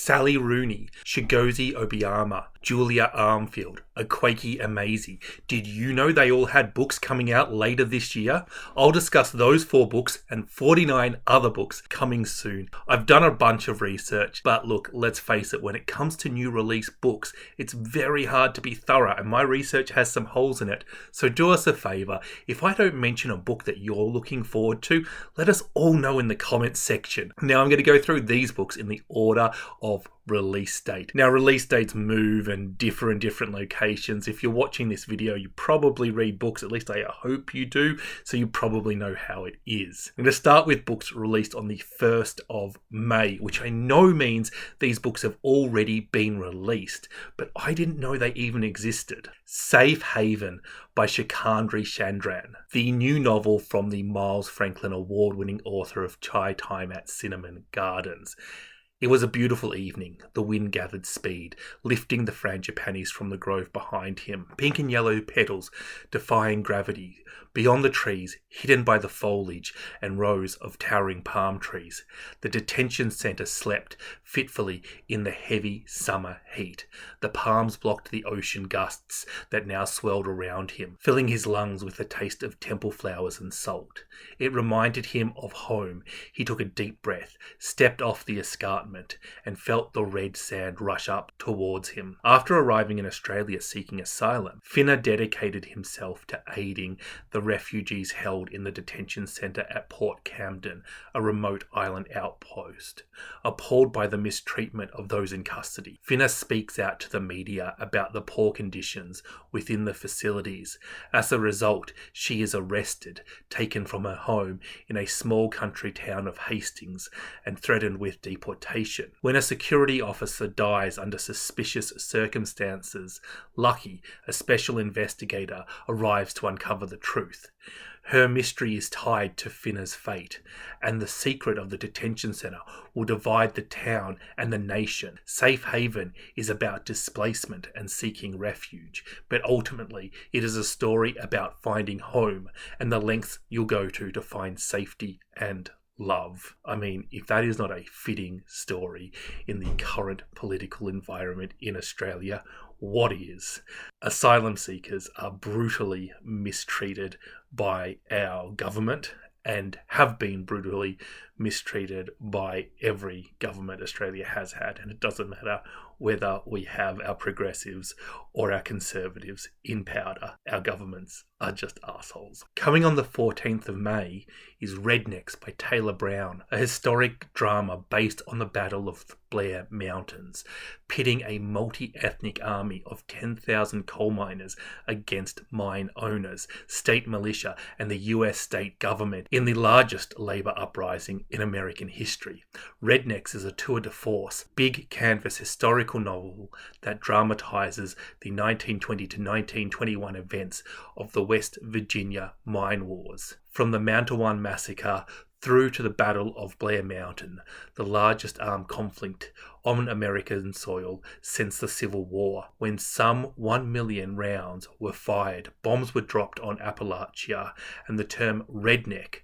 Sally Rooney, Shigozi Obiyama, Julia Armfield, Akwaeke Emezi. Did you know they all had books coming out later this year? I'll discuss those 4 books and 49 other books coming soon. I've done a bunch of research, but look, let's face it, when it comes to new release books, it's very hard to be thorough, and my research has some holes in it. So do us a favour, if I don't mention a book that you're looking forward to, let us all know in the comments section. Now I'm going to go through these books in the order of release date. Now release dates move and differ in different locations. If you're watching this video, you probably read books, at least I hope you do, so you probably know how it is. I'm going to start with books released on the 1st of May, which I know means these books have already been released, but I didn't know they even existed. Safe Haven by Shikhandri Chandran, the new novel from the Miles Franklin award-winning author of Chai Time at Cinnamon Gardens. It was a beautiful evening. The wind gathered speed, lifting the frangipanis from the grove behind him, pink and yellow petals defying gravity. Beyond the trees, hidden by the foliage and rows of towering palm trees, the detention centre slept fitfully in the heavy summer heat. The palms blocked the ocean gusts that now swelled around him, filling his lungs with the taste of temple flowers and salt. It reminded him of home. He took a deep breath, stepped off the escarpment, and felt the red sand rush up towards him. After arriving in Australia seeking asylum, Finner dedicated himself to aiding the refugees held in the detention centre at Port Camden, a remote island outpost. Appalled by the mistreatment of those in custody, Finner speaks out to the media about the poor conditions within the facilities. As a result, she is arrested, taken from her home in a small country town of Hastings, and threatened with deportation. When a security officer dies under suspicious circumstances, Lucky, a special investigator, arrives to uncover the truth. Her mystery is tied to Finner's fate, and the secret of the detention centre will divide the town and the nation. Safe Haven is about displacement and seeking refuge, but ultimately it is a story about finding home and the lengths you'll go to find safety and love. I mean, if that is not a fitting story in the current political environment in Australia, what is? Asylum seekers are brutally mistreated by our government and have been brutally mistreated by every government Australia has had, and it doesn't matter whether we have our progressives or our conservatives in power. Our governments are just assholes. Coming on the 14th of May is Rednecks by Taylor Brown, a historic drama based on the Battle of the Blair Mountains, pitting a multi-ethnic army of 10,000 coal miners against mine owners, state militia, and the US state government in the largest labour uprising in American history. Rednecks is a tour de force, big canvas historical novel that dramatises the 1920 to 1921 events of the West Virginia mine wars. From the Mantowan Massacre through to the Battle of Blair Mountain, the largest armed conflict on American soil since the Civil War, when some 1 million rounds were fired, bombs were dropped on Appalachia, and the term redneck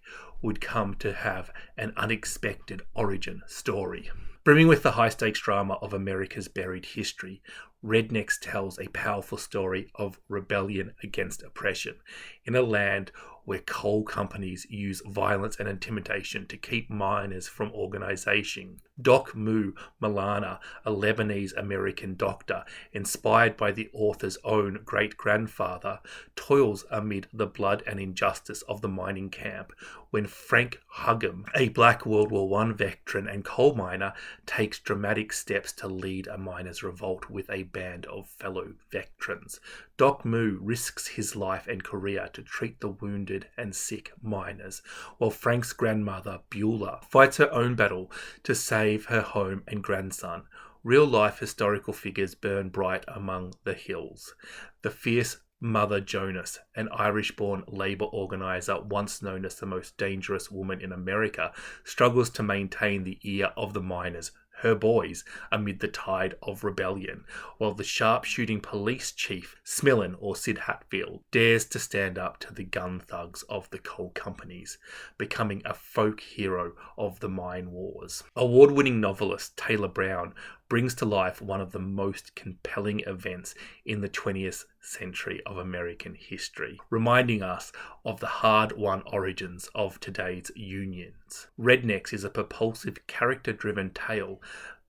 would come to have an unexpected origin story. Brimming with the high-stakes drama of America's buried history, Rednecks tells a powerful story of rebellion against oppression in a land where coal companies use violence and intimidation to keep miners from organisation. Doc Mu Malana, a Lebanese-American doctor inspired by the author's own great-grandfather, toils amid the blood and injustice of the mining camp when Frank Huggam, a black World War I veteran and coal miner, takes dramatic steps to lead a miners' revolt with a band of fellow veterans. Doc Mu risks his life and career to treat the wounded and sick miners, while Frank's grandmother, Beulah, fights her own battle to save her home and grandson. Real-life historical figures burn bright among the hills. The fierce Mother Jonas, an Irish-born labour organiser once known as the most dangerous woman in America, struggles to maintain the ear of the miners, her boys, amid the tide of rebellion, while the sharpshooting police chief, Smillen or Sid Hatfield, dares to stand up to the gun thugs of the coal companies, becoming a folk hero of the mine wars. Award-winning novelist Taylor Brown brings to life one of the most compelling events in the 20th century of American history, reminding us of the hard-won origins of today's unions. Redneck is a propulsive, character-driven tale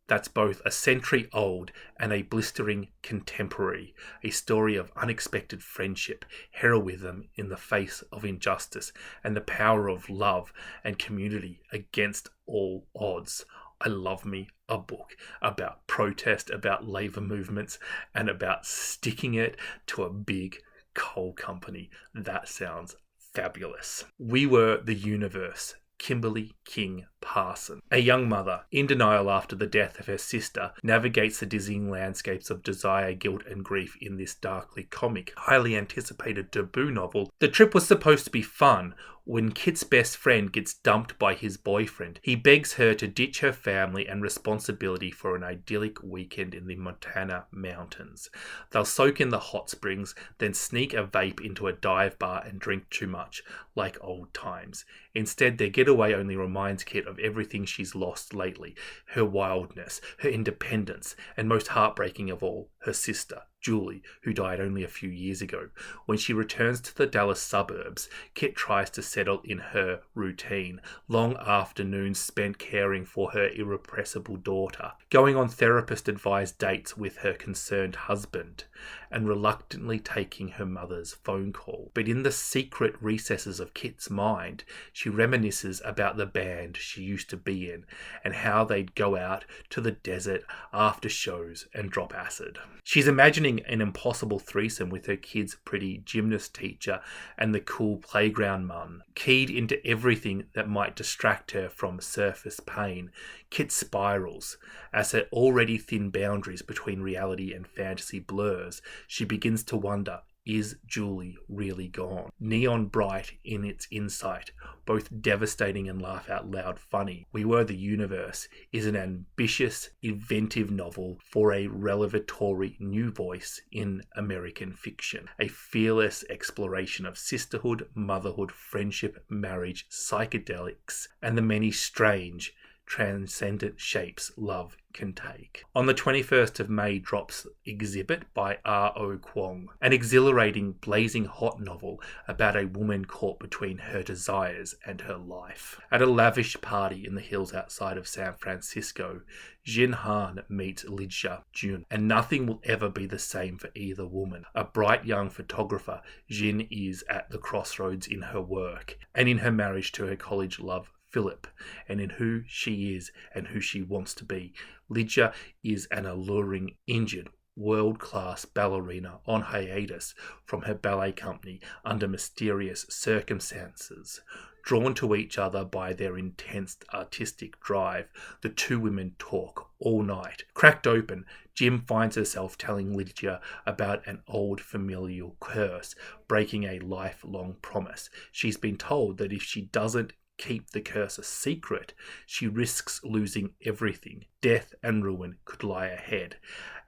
that's both a century old and a blistering contemporary, a story of unexpected friendship, heroism in the face of injustice, and the power of love and community against all odds. I love me a book about protest, about labour movements, and about sticking it to a big coal company. That sounds fabulous. We Were the Universe. Kimberly King Parson. A young mother, in denial after the death of her sister, navigates the dizzying landscapes of desire, guilt, and grief in this darkly comic, highly anticipated debut novel. The trip was supposed to be fun. When Kit's best friend gets dumped by his boyfriend, he begs her to ditch her family and responsibility for an idyllic weekend in the Montana mountains. They'll soak in the hot springs, then sneak a vape into a dive bar and drink too much, like old times. Instead, their getaway only reminds Kit of everything she's lost lately, her wildness, her independence, and most heartbreaking of all, her sister, Julie, who died only a few years ago. When she returns to the Dallas suburbs, Kit tries to settle in her routine, long afternoons spent caring for her irrepressible daughter, going on therapist-advised dates with her concerned husband, and reluctantly taking her mother's phone call. But in the secret recesses of Kit's mind, she reminisces about the band she used to be in and how they'd go out to the desert after shows and drop acid. She's imagining an impossible threesome with her kid's pretty gymnast teacher and the cool playground mum. Keyed into everything that might distract her from surface pain, Kit spirals. As her already thin boundaries between reality and fantasy blurs, she begins to wonder, is Julie really gone? Neon bright in its insight, both devastating and laugh out loud funny, We Were the Universe is an ambitious, inventive novel for a revelatory new voice in American fiction. A fearless exploration of sisterhood, motherhood, friendship, marriage, psychedelics, and the many strange, transcendent shapes love can take. On the 21st of May drops Exhibit by R.O. Kwon, an exhilarating, blazing hot novel about a woman caught between her desires and her life. At a lavish party in the hills outside of San Francisco, Jin Han meets Lydia Jun, and nothing will ever be the same for either woman. A bright young photographer, Jin is at the crossroads in her work and in her marriage to her college love Philip, and in who she is and who she wants to be. Lydia is an alluring, injured, world-class ballerina on hiatus from her ballet company under mysterious circumstances. Drawn to each other by their intense artistic drive, the two women talk all night. Cracked open, Jim finds herself telling Lydia about an old familial curse, breaking a lifelong promise. She's been told that if she doesn't keep the curse a secret, she risks losing everything. Death and ruin could lie ahead.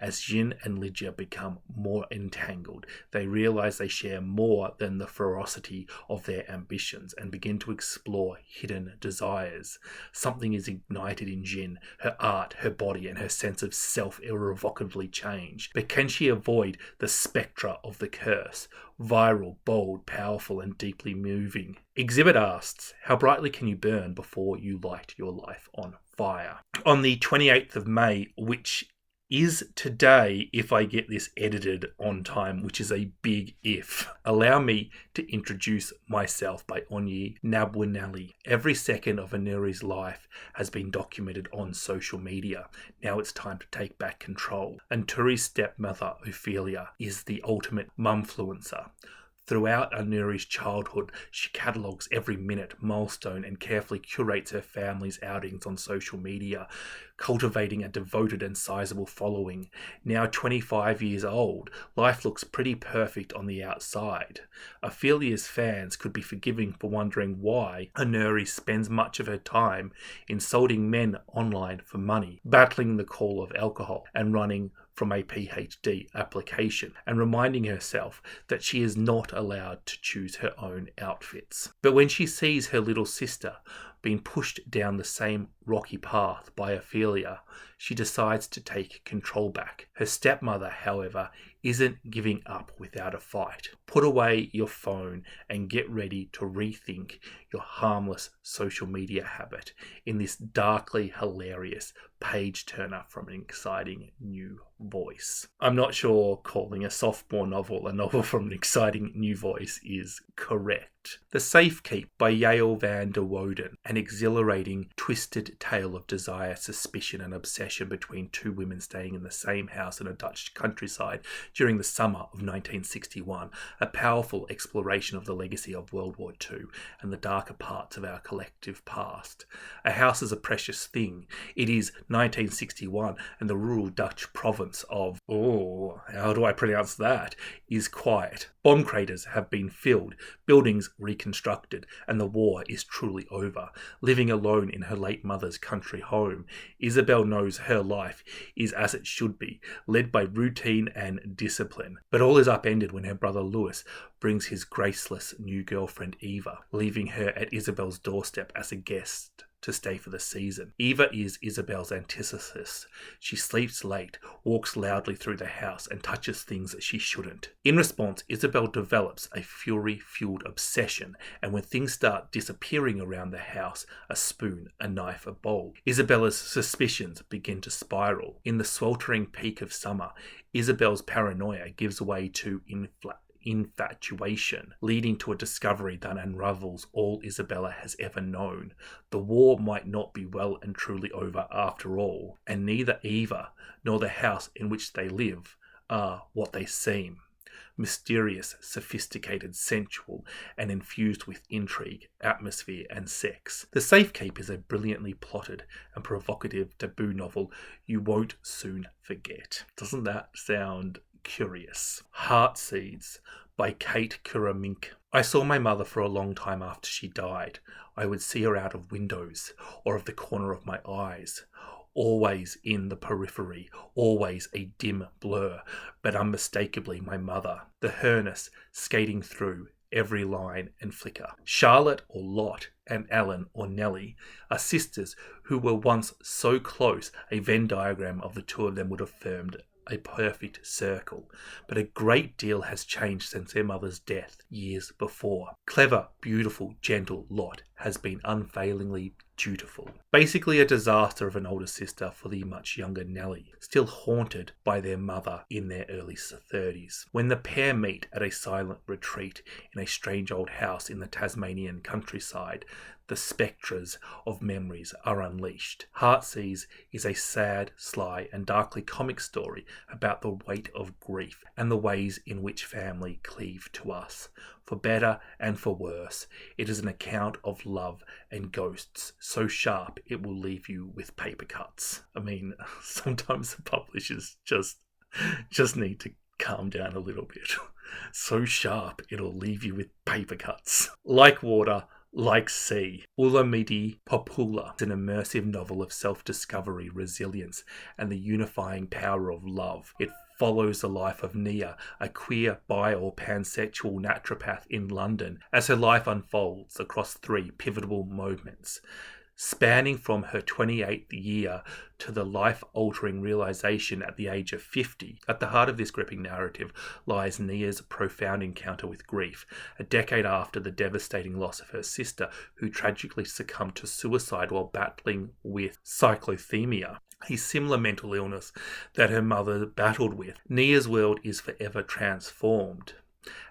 As Jin and Lydia become more entangled, they realize they share more than the ferocity of their ambitions and begin to explore hidden desires. Something is ignited in Jin, her art, her body, and her sense of self irrevocably change. But can she avoid the spectre of the curse? Viral, bold, powerful, and deeply moving. Exhibit asks, how brightly can you burn before you light your life on fire? On the 28th of May, which is today if I get this edited on time, which is a big if. Allow me to introduce myself by Onyi Nabwinali. Every second of Anuri's life has been documented on social media. Now it's time to take back control. Anturi's stepmother, Ophelia, is the ultimate mumfluencer. Throughout Anuri's childhood, she catalogues every minute, milestone, and carefully curates her family's outings on social media, cultivating a devoted and sizable following. Now 25 years old, life looks pretty perfect on the outside. Ophelia's fans could be forgiving for wondering why Anuri spends much of her time insulting men online for money, battling the call of alcohol, and running from a PhD application, and reminding herself that she is not allowed to choose her own outfits. But when she sees her little sister being pushed down the same rocky path by Ophelia, she decides to take control back. Her stepmother, however, isn't giving up without a fight. Put away your phone and get ready to rethink your harmless social media habit in this darkly hilarious page-turner from an exciting new voice. I'm not sure calling a sophomore novel a novel from an exciting new voice is correct. The Safekeep by Yael van der Woden, an exhilarating, twisted tale of desire, suspicion and obsession between two women staying in the same house in a Dutch countryside during the summer of 1961, a powerful exploration of the legacy of World War II and the darker parts of our collective past. A house is a precious thing. It is 1961 and the rural Dutch province of, how do I pronounce that, is quiet. Bomb craters have been filled, buildings reconstructed, and the war is truly over. Living alone in her late mother's country home, Isabel knows her life is as it should be, led by routine and discipline. But all is upended when her brother Louis brings his graceless new girlfriend Eva, leaving her at Isabel's doorstep as a guest to stay for the season. Eva is Isabel's antithesis. She sleeps late, walks loudly through the house, and touches things that she shouldn't. In response, Isabel develops a fury-fueled obsession, and when things start disappearing around the house, a spoon, a knife, a bowl, Isabella's suspicions begin to spiral. In the sweltering peak of summer, Isabel's paranoia gives way to infatuation, leading to a discovery that unravels all Isabella has ever known. The war might not be well and truly over after all, and neither Eva nor the house in which they live are what they seem. Mysterious, sophisticated, sensual, and infused with intrigue, atmosphere, and sex. The Safekeep is a brilliantly plotted and provocative taboo novel you won't soon forget. Doesn't that sound curious? Heartseeds by Kate Kuramink. I saw my mother for a long time after she died. I would see her out of windows or of the corner of my eyes. Always in the periphery, always a dim blur, but unmistakably my mother. The harness skating through every line and flicker. Charlotte or Lot and Ellen or Nellie are sisters who were once so close a Venn diagram of the two of them would have formed a perfect circle, but a great deal has changed since their mother's death years before. Clever, beautiful, gentle Lot has been unfailingly dutiful. Basically a disaster of an older sister for the much younger Nellie, still haunted by their mother in their early 30s. When the pair meet at a silent retreat in a strange old house in the Tasmanian countryside, the spectres of memories are unleashed. Heartsease is a sad, sly, and darkly comic story about the weight of grief and the ways in which family cleave to us. For better and for worse, it is an account of love and ghosts so sharp it will leave you with paper cuts. I mean, sometimes the publishers just need to calm down a little bit. So sharp it'll leave you with paper cuts. Like water, like sea, Ulamidi Popula is an immersive novel of self-discovery, resilience, and the unifying power of love. It follows the life of Nia, a queer, bi or pansexual naturopath in London, as her life unfolds across 3 pivotal moments. Spanning from her 28th year to the life-altering realization at the age of 50. At the heart of this gripping narrative lies Nia's profound encounter with grief, a decade after the devastating loss of her sister, who tragically succumbed to suicide while battling with cyclothymia, a similar mental illness that her mother battled with. Nia's world is forever transformed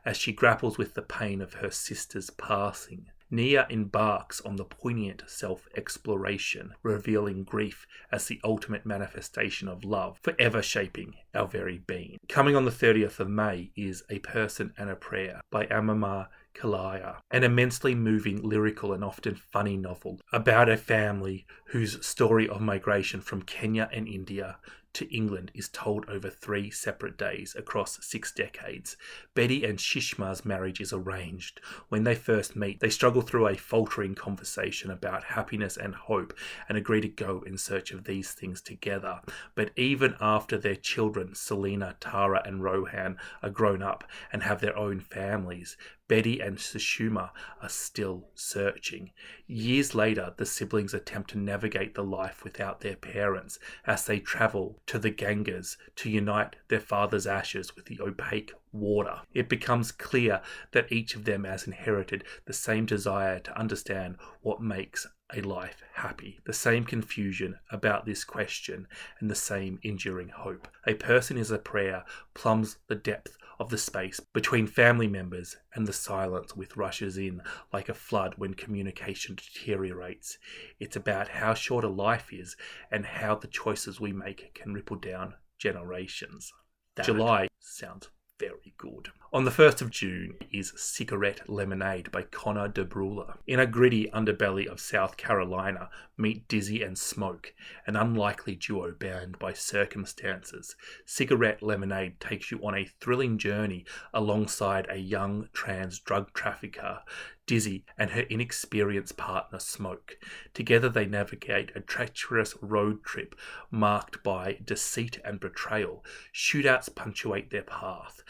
as she grapples with the pain of her sister's passing. Nia embarks on the poignant self-exploration, revealing grief as the ultimate manifestation of love, forever shaping our very being. Coming on the 30th of May is A Person and a Prayer by Amama Kalaya, an immensely moving, lyrical and often funny novel about a family whose story of migration from Kenya and India to England is told over 3 separate days across 6 decades. Betty and Shishma's marriage is arranged. When they first meet, they struggle through a faltering conversation about happiness and hope and agree to go in search of these things together. But even after their children, Selena, Tara and Rohan, are grown up and have their own families, Betty and Sushuma are still searching. Years later, the siblings attempt to navigate the life without their parents as they travel to the Ganges to unite their father's ashes with the opaque water. It becomes clear that each of them has inherited the same desire to understand what makes a life happy, the same confusion about this question, and the same enduring hope. A person is a prayer plumbs the depth of the space between family members, and the silence which rushes in like a flood when communication deteriorates. It's about how short a life is and how the choices we make can ripple down generations. July sounds very good. On the 1st of June is Cigarette Lemonade by Connor DeBruler. In a gritty underbelly of South Carolina, meet Dizzy and Smoke, an unlikely duo bound by circumstances. Cigarette Lemonade takes you on a thrilling journey alongside a young trans drug trafficker, Dizzy, and her inexperienced partner Smoke. Together they navigate a treacherous road trip marked by deceit and betrayal. Shootouts punctuate their path,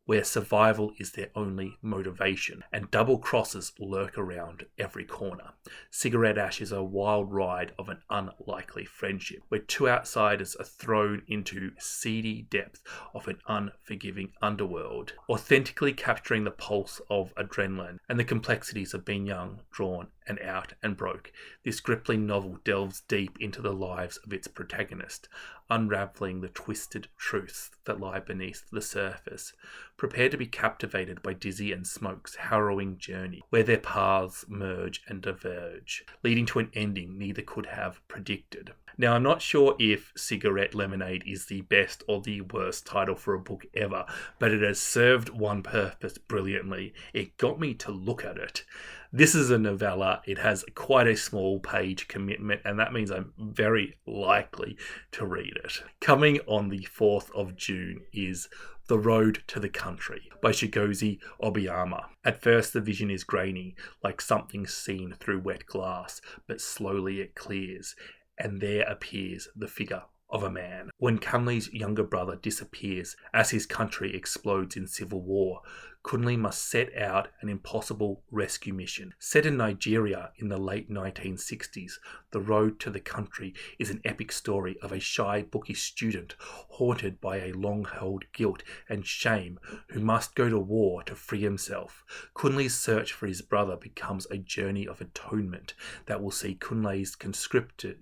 where survival is their only motivation, and double crosses lurk around every corner. Cigarette Ash is a wild ride of an unlikely friendship, where 2 outsiders are thrown into seedy depth of an unforgiving underworld, authentically capturing the pulse of adrenaline and the complexities of being young, drawn, and out and broke. This gripping novel delves deep into the lives of its protagonist, unraveling the twisted truths that lie beneath the surface. Prepare to be captivated by Dizzy and Smoke's harrowing journey, where their paths merge and diverge, leading to an ending neither could have predicted. Now, I'm not sure if Cigarette Lemonade is the best or the worst title for a book ever, but it has served one purpose brilliantly. It got me to look at it. This is a novella. It has quite a small page commitment, and that means I'm very likely to read it. Coming on the 4th of June is The Road to the Country by Shigozi Obiyama. At first the vision is grainy, like something seen through wet glass, but slowly it clears, and there appears the figure of a man. When Kunle's younger brother disappears as his country explodes in civil war, Kunle must set out an impossible rescue mission. Set in Nigeria in the late 1960s, The Road to the Country is an epic story of a shy, bookish student haunted by a long-held guilt and shame who must go to war to free himself. Kunle's search for his brother becomes a journey of atonement that will see Kunle's conscripted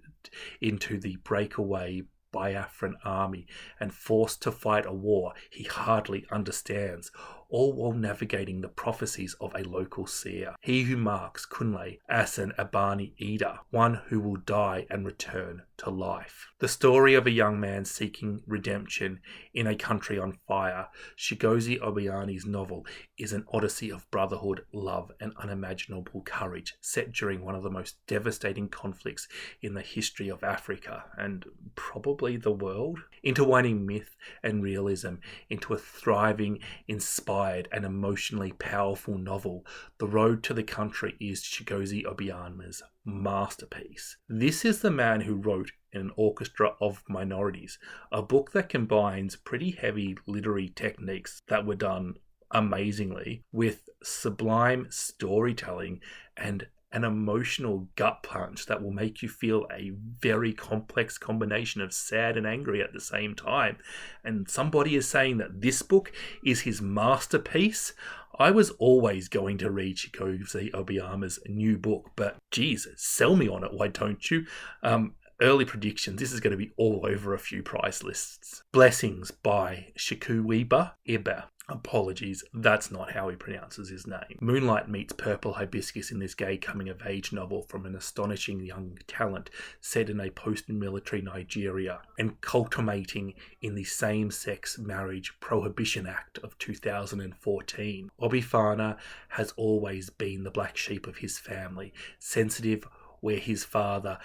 into the breakaway Biafran army and forced to fight a war he hardly understands, all while navigating the prophecies of a local seer. He who marks Kunle as an Abani Ida, one who will die and return to life. The story of a young man seeking redemption in a country on fire, Shigozi Obiyama's novel is an odyssey of brotherhood, love, and unimaginable courage, set during one of the most devastating conflicts in the history of Africa and probably the world, intertwining myth and realism into a thriving, inspired, and emotionally powerful novel. The Road to the Country is Shigozi Obiyama's masterpiece. This is the man who wrote An Orchestra of Minorities, a book that combines pretty heavy literary techniques that were done amazingly with sublime storytelling and an emotional gut punch that will make you feel a very complex combination of sad and angry at the same time. And somebody is saying that this book is his masterpiece. I was always going to read Shigozi Obiyama's new book, but geez, sell me on it, why don't you? Early predictions, this is going to be all over a few prize lists. Blessings by Shikuiba Iba. Apologies, that's not how he pronounces his name. Moonlight meets purple hibiscus in this gay coming-of-age novel from an astonishing young talent set in a post-military Nigeria and culminating in the Same-Sex Marriage Prohibition Act of 2014. Obifana has always been the black sheep of his family, sensitive where his father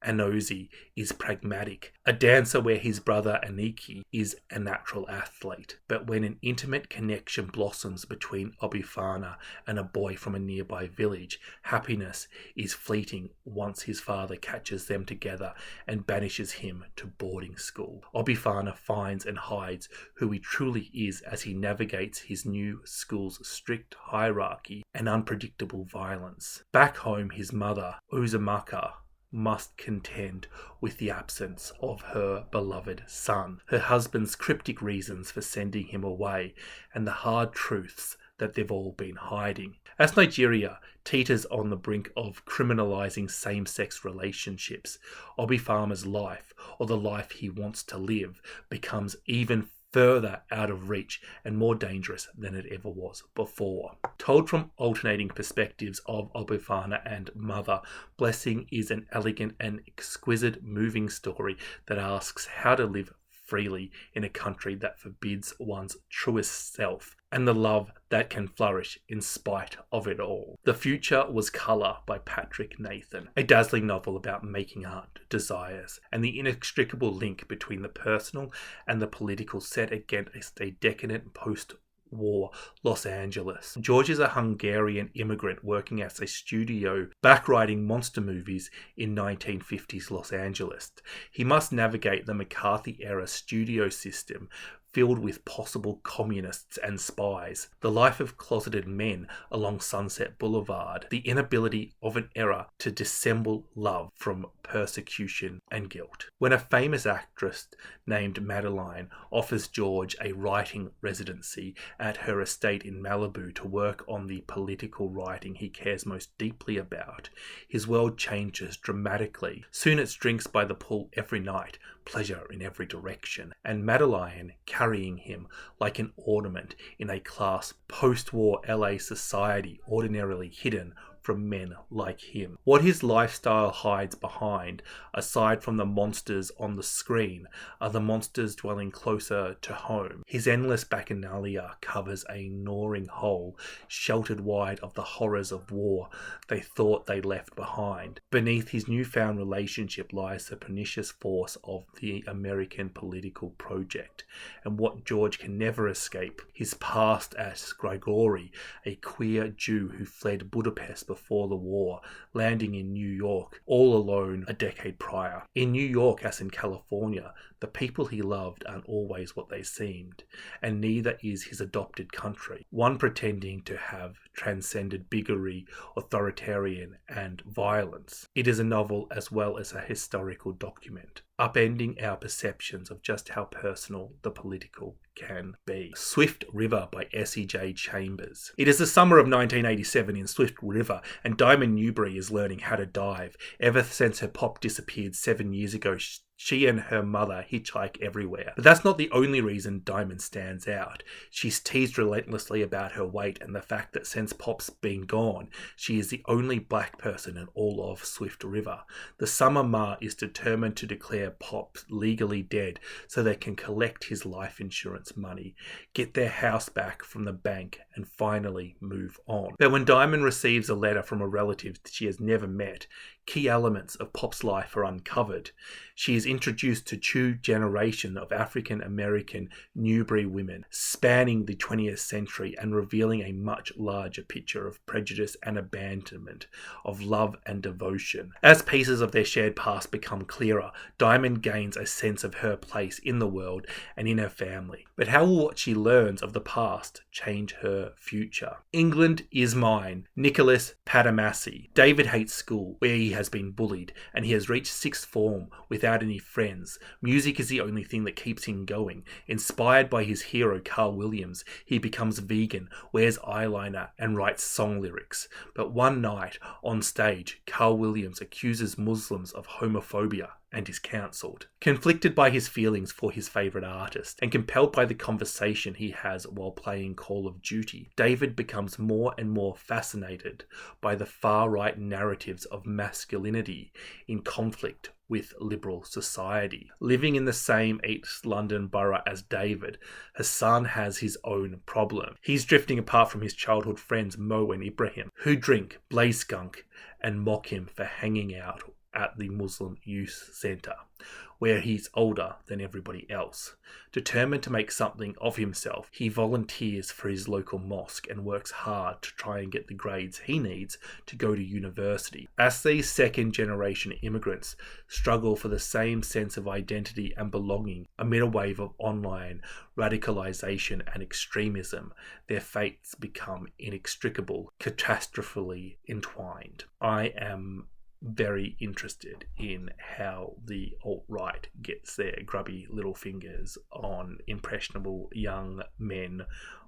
Anozi is pragmatic, a dancer where his brother Aniki is a natural athlete. But when an intimate connection blossoms between Obifana and a boy from a nearby village, happiness is fleeting once his father catches them together and banishes him to boarding school. Obifana finds and hides who he truly is as he navigates his new school's strict hierarchy and unpredictable violence. Back home, his mother, Uzumaka, must contend with the absence of her beloved son, her husband's cryptic reasons for sending him away, and the hard truths that they've all been hiding. As Nigeria teeters on the brink of criminalizing same-sex relationships, Obifama's life, or the life he wants to live, becomes even further out of reach and more dangerous than it ever was before. Told from alternating perspectives of Obifana and Mother, Blessing is an elegant and exquisite moving story that asks how to live freely in a country that forbids one's truest self, and the love that can flourish in spite of it all. The Future Was Colour by Patrick Nathan, a dazzling novel about making art desires, and the inextricable link between the personal and the political set against a decadent post-war Los Angeles. George is a Hungarian immigrant working as a studio backwriting monster movies in 1950s Los Angeles. He must navigate the McCarthy-era studio system filled with possible communists and spies, the life of closeted men along Sunset Boulevard, the inability of an era to dissemble love from persecution and guilt. When a famous actress named Madeline offers George a writing residency at her estate in Malibu to work on the political writing he cares most deeply about, his world changes dramatically. Soon it's drinks by the pool every night, pleasure in every direction, and Madeline carrying him like an ornament in a class post-war LA society ordinarily hidden from men like him. What his lifestyle hides behind, aside from the monsters on the screen, are the monsters dwelling closer to home. His endless bacchanalia covers a gnawing hole, sheltered wide of the horrors of war they thought they left behind. Beneath his newfound relationship lies the pernicious force of the American political project, and what George can never escape, his past as Grigori, a queer Jew who fled Budapest before the war, landing in New York all alone a decade prior. In New York, as in California, the people he loved aren't always what they seemed, and neither is his adopted country, one pretending to have transcended bigotry, authoritarian, and violence. It is a novel as well as a historical document, upending our perceptions of just how personal the political can be. Swift River by S.E.J. Chambers. It is the summer of 1987 in Swift River, and Diamond Newbury is learning how to dive. Ever since her pop disappeared 7 years ago, she and her mother hitchhike everywhere. But that's not the only reason Diamond stands out. She's teased relentlessly about her weight and the fact that since Pop's been gone, she is the only black person in all of Swift River. The Summer Ma is determined to declare Pop legally dead so they can collect his life insurance money, get their house back from the bank, and finally move on. But when Diamond receives a letter from a relative she has never met, key elements of Pop's life are uncovered. She is introduced to two generations of African American Newbury women, spanning the 20th century and revealing a much larger picture of prejudice and abandonment, of love and devotion. As pieces of their shared past become clearer, Diamond gains a sense of her place in the world and in her family. But how will what she learns of the past change her future? England Is Mine, Nicholas Padamassi. David hates school, where he has been bullied, and he has reached sixth form without any friends. Music is the only thing that keeps him going. Inspired by his hero Carl Williams, he becomes vegan, wears eyeliner, and writes song lyrics. But one night, on stage, Carl Williams accuses Muslims of homophobia and is cancelled. Conflicted by his feelings for his favourite artist, and compelled by the conversation he has while playing Call of Duty, David becomes more and more fascinated by the far-right narratives of masculinity in conflict with liberal society. Living in the same East London borough as David, Hassan has his own problem. He's drifting apart from his childhood friends Mo and Ibrahim, who drink, blaze skunk, and mock him for hanging out at the Muslim Youth Centre, where he's older than everybody else. Determined to make something of himself, he volunteers for his local mosque and works hard to try and get the grades he needs to go to university. As these second-generation immigrants struggle for the same sense of identity and belonging amid a wave of online radicalization and extremism, their fates become inextricable, catastrophically entwined. I am very interested in how the alt-right gets their grubby little fingers on impressionable young men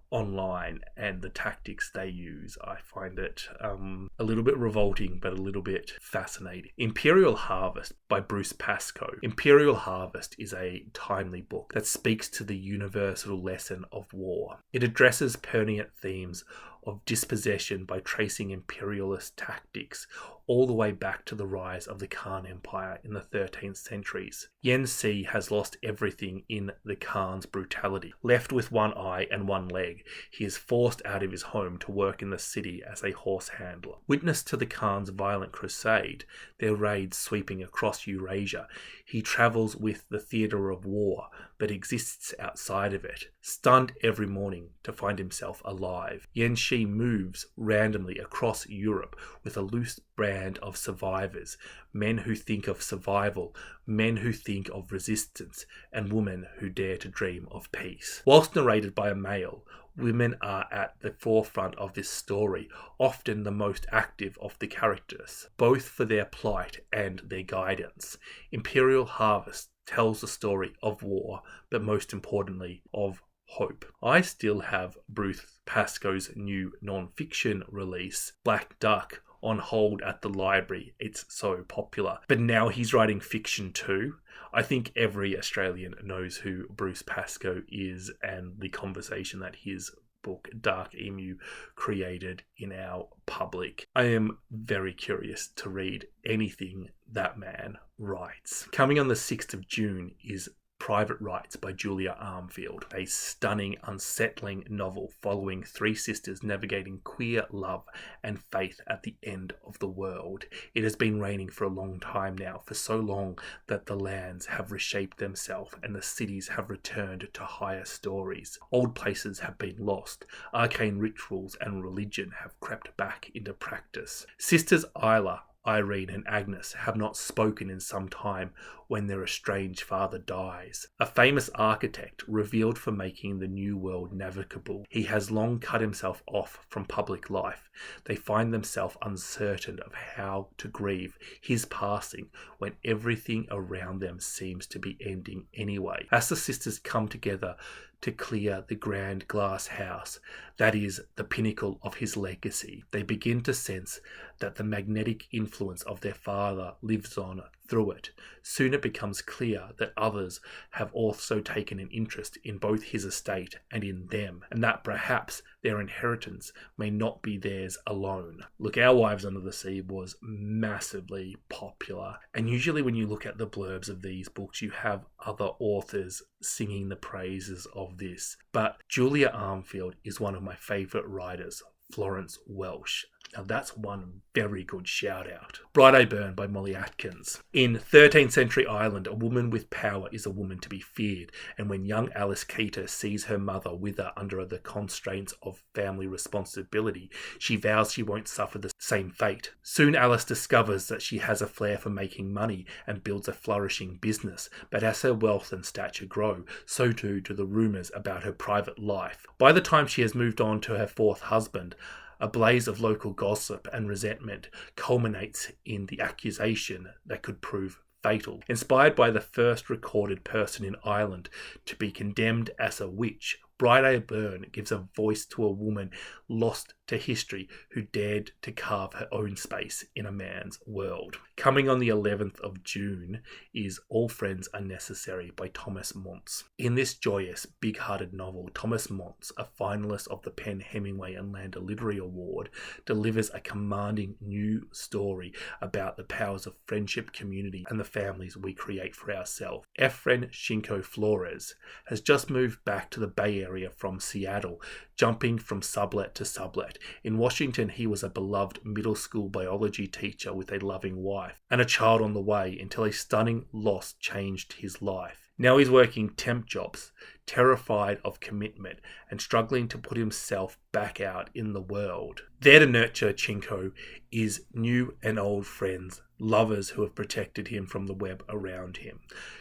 online and the tactics they use. I find it a little bit revolting, but a little bit fascinating. Imperial Harvest by Bruce Pascoe. Imperial Harvest is a timely book that speaks to the universal lesson of war. It addresses pertinent themes of dispossession by tracing imperialist tactics all the way back to the rise of the Khan Empire in the 13th centuries. Yen Si has lost everything in the Khan's brutality. Left with one eye and one leg, he is forced out of his home to work in the city as a horse handler. Witness to the Khan's violent crusade, their raids sweeping across Eurasia, he travels with the theatre of war, but exists outside of it, stunned every morning to find himself alive. Yen Si moves randomly across Europe with a loose brand of survivors, men who think of survival, men who think of resistance, and women who dare to dream of peace. Whilst narrated by a male, women are at the forefront of this story, often the most active of the characters, both for their plight and their guidance. Imperial Harvest tells the story of war, but most importantly, of hope. I still have Bruce Pascoe's new non-fiction release, Black Duck, on hold at the library. It's so popular. But now he's writing fiction too. I think every Australian knows who Bruce Pascoe is and the conversation that his book Dark Emu created in our public. I am very curious to read anything that man writes. Coming on the 6th of June is Private Rights by Julia Armfield, a stunning, unsettling novel following three sisters navigating queer love and faith at the end of the world. It has been raining for a long time now, for so long that the lands have reshaped themselves and the cities have returned to higher stories. Old places have been lost, arcane rituals and religion have crept back into practice. Sisters Isla, Irene and Agnes have not spoken in some time when their estranged father dies. A famous architect revealed for making the new world navigable. He has long cut himself off from public life. They find themselves uncertain of how to grieve his passing when everything around them seems to be ending anyway. As the sisters come together to clear the grand glass house that is the pinnacle of his legacy, they begin to sense that the magnetic influence of their father lives on through it. Soon it becomes clear that others have also taken an interest in both his estate and in them, and that perhaps their inheritance may not be theirs alone. Look, Our Wives Under the Sea was massively popular, and usually when you look at the blurbs of these books, you have other authors singing the praises of this. But Julia Armfield is one of my favourite writers, Florence Welsh. Now that's one very good shout out. Bright Eye Burn by Molly Atkins. In 13th century Ireland, a woman with power is a woman to be feared, and when young Alice Keator sees her mother wither under the constraints of family responsibility, she vows she won't suffer the same fate. Soon Alice discovers that she has a flair for making money and builds a flourishing business, but as her wealth and stature grow, so too do the rumours about her private life. By the time she has moved on to her fourth husband, a blaze of local gossip and resentment culminates in the accusation that could prove fatal. Inspired by the first recorded person in Ireland to be condemned as a witch, Bright Eye Burn gives a voice to a woman lost to history who dared to carve her own space in a man's world. Coming on the 11th of June is All Friends Are Necessary by Thomas Montz. In this joyous, big-hearted novel, Thomas Montz, a finalist of the Penn Hemingway and Lander Literary Award, delivers a commanding new story about the powers of friendship, community, and the families we create for ourselves. Efren Shinko Flores has just moved back to the Bay Area from Seattle jumping from sublet to sublet. In Washington, he was a beloved middle school biology teacher with a loving wife and a child on the way until a stunning loss changed his life. Now he's working temp jobs, terrified of commitment and struggling to put himself back out in the world. There to nurture Chinko is new and old friends, lovers who have protected him from the web around him.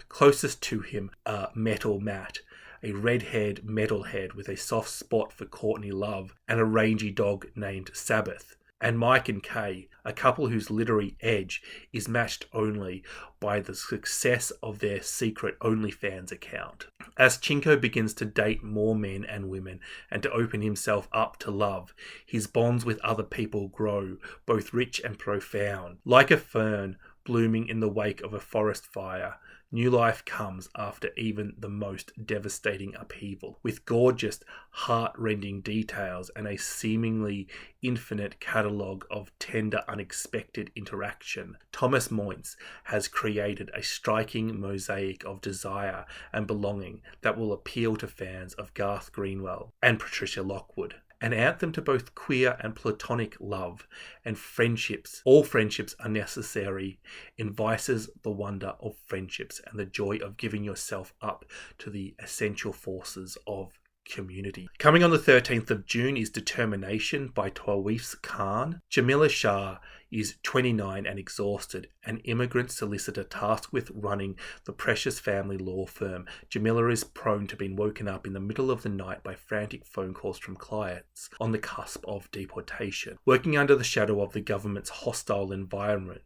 Closest to him are Metal Matt, a red-haired metalhead with a soft spot for Courtney Love, and a rangy dog named Sabbath. And Mike and Kay, a couple whose literary edge is matched only by the success of their secret OnlyFans account. As Chinko begins to date more men and women and to open himself up to love, his bonds with other people grow, both rich and profound. Like a fern blooming in the wake of a forest fire, new life comes after even the most devastating upheaval. With gorgeous, heart-rending details and a seemingly infinite catalogue of tender, unexpected interaction, Thomas Moynes has created a striking mosaic of desire and belonging that will appeal to fans of Garth Greenwell and Patricia Lockwood. An anthem to both queer and platonic love and friendships. All friendships are necessary, entices the wonder of friendships and the joy of giving yourself up to the essential forces of community. Coming on the 13th of June is Determination by Tawif's Khan. Jamila Shah is 29 and exhausted, an immigrant solicitor tasked with running the Precious family law firm. Jamila is prone to being woken up in the middle of the night by frantic phone calls from clients on the cusp of deportation. Working under the shadow of the government's hostile environment,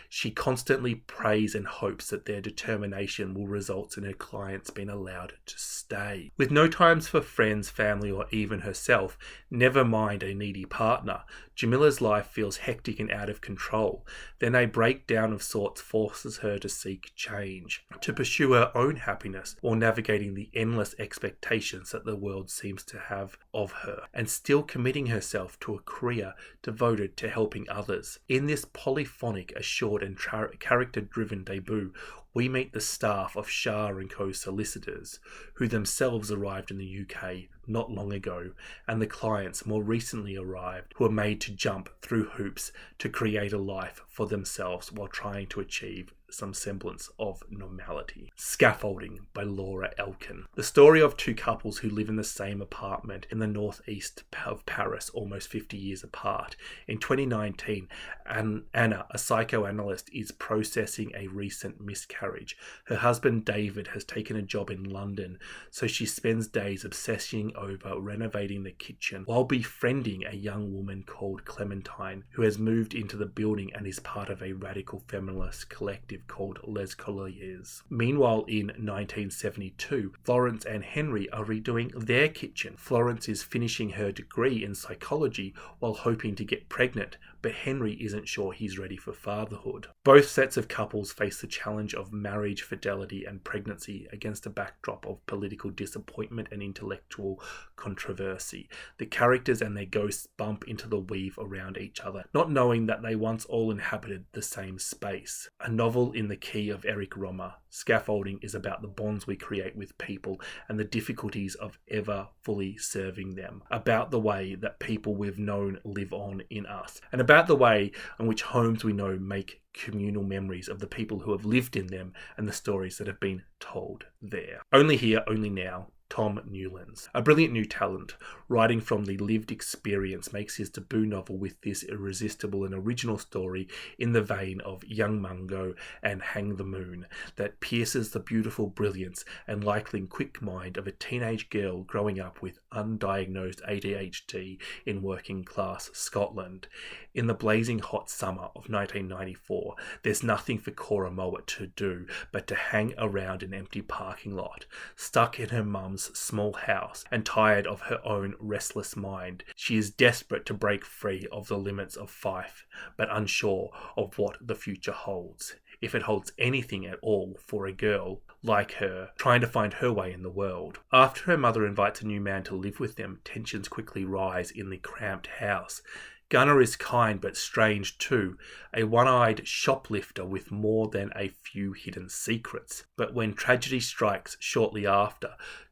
she constantly prays and hopes that their determination will result in her clients being allowed to stay. With no times for friends, family, or even herself, never mind a needy partner, Jamila's life feels hectic and out of control. Then a breakdown of sorts forces her to seek change, to pursue her own happiness while navigating the endless expectations that the world seems to have of her, and still committing herself to a career devoted to helping others. In this polyphonic, assured and character-driven debut, we meet the staff of Shah & Co. solicitors, who themselves arrived in the UK not long ago, and the clients more recently arrived, who are made to jump through hoops to create a life for themselves while trying to achieve some semblance of normality. Scaffolding by Laura Elkin. The story of two couples who live in the same apartment in the northeast of Paris, almost 50 years apart. In 2019, Anna, a psychoanalyst, is processing a recent miscarriage. Her husband David has taken a job in London, so she spends days obsessing over renovating the kitchen while befriending a young woman called Clementine, who has moved into the building and is part of a radical feminist collective called Les Colliers. Meanwhile, in 1972, Florence and Henry are redoing their kitchen. Florence is finishing her degree in psychology while hoping to get pregnant, but Henry isn't sure he's ready for fatherhood. Both sets of couples face the challenge of marriage, fidelity, and pregnancy against a backdrop of political disappointment and intellectual controversy. The characters and their ghosts bump into the weave around each other, not knowing that they once all inhabited the same space. A novel in the key of Eric Romer, Scaffolding is about the bonds we create with people and the difficulties of ever fully serving them, about the way that people we've known live on in us, and about the way in which homes we know make communal memories of the people who have lived in them and the stories that have been told there. Only Here, Only Now. Tom Newlands. A brilliant new talent, writing from the lived experience, makes his debut novel with this irresistible and original story in the vein of Young Mungo and Hang the Moon that pierces the beautiful brilliance and likely quick mind of a teenage girl growing up with undiagnosed ADHD in working class Scotland. In the blazing hot summer of 1994, there's nothing for Cora Mowat to do but to hang around an empty parking lot, stuck in her mum's small house and tired of her own restless mind. She is desperate to break free of the limits of Fife, but unsure of what the future holds, if it holds anything at all for a girl like her trying to find her way in the world. After her mother invites a new man to live with them, tensions quickly rise in the cramped house. Gunnar is kind but strange too, a one-eyed shoplifter with more than a few hidden secrets. But when tragedy strikes shortly after,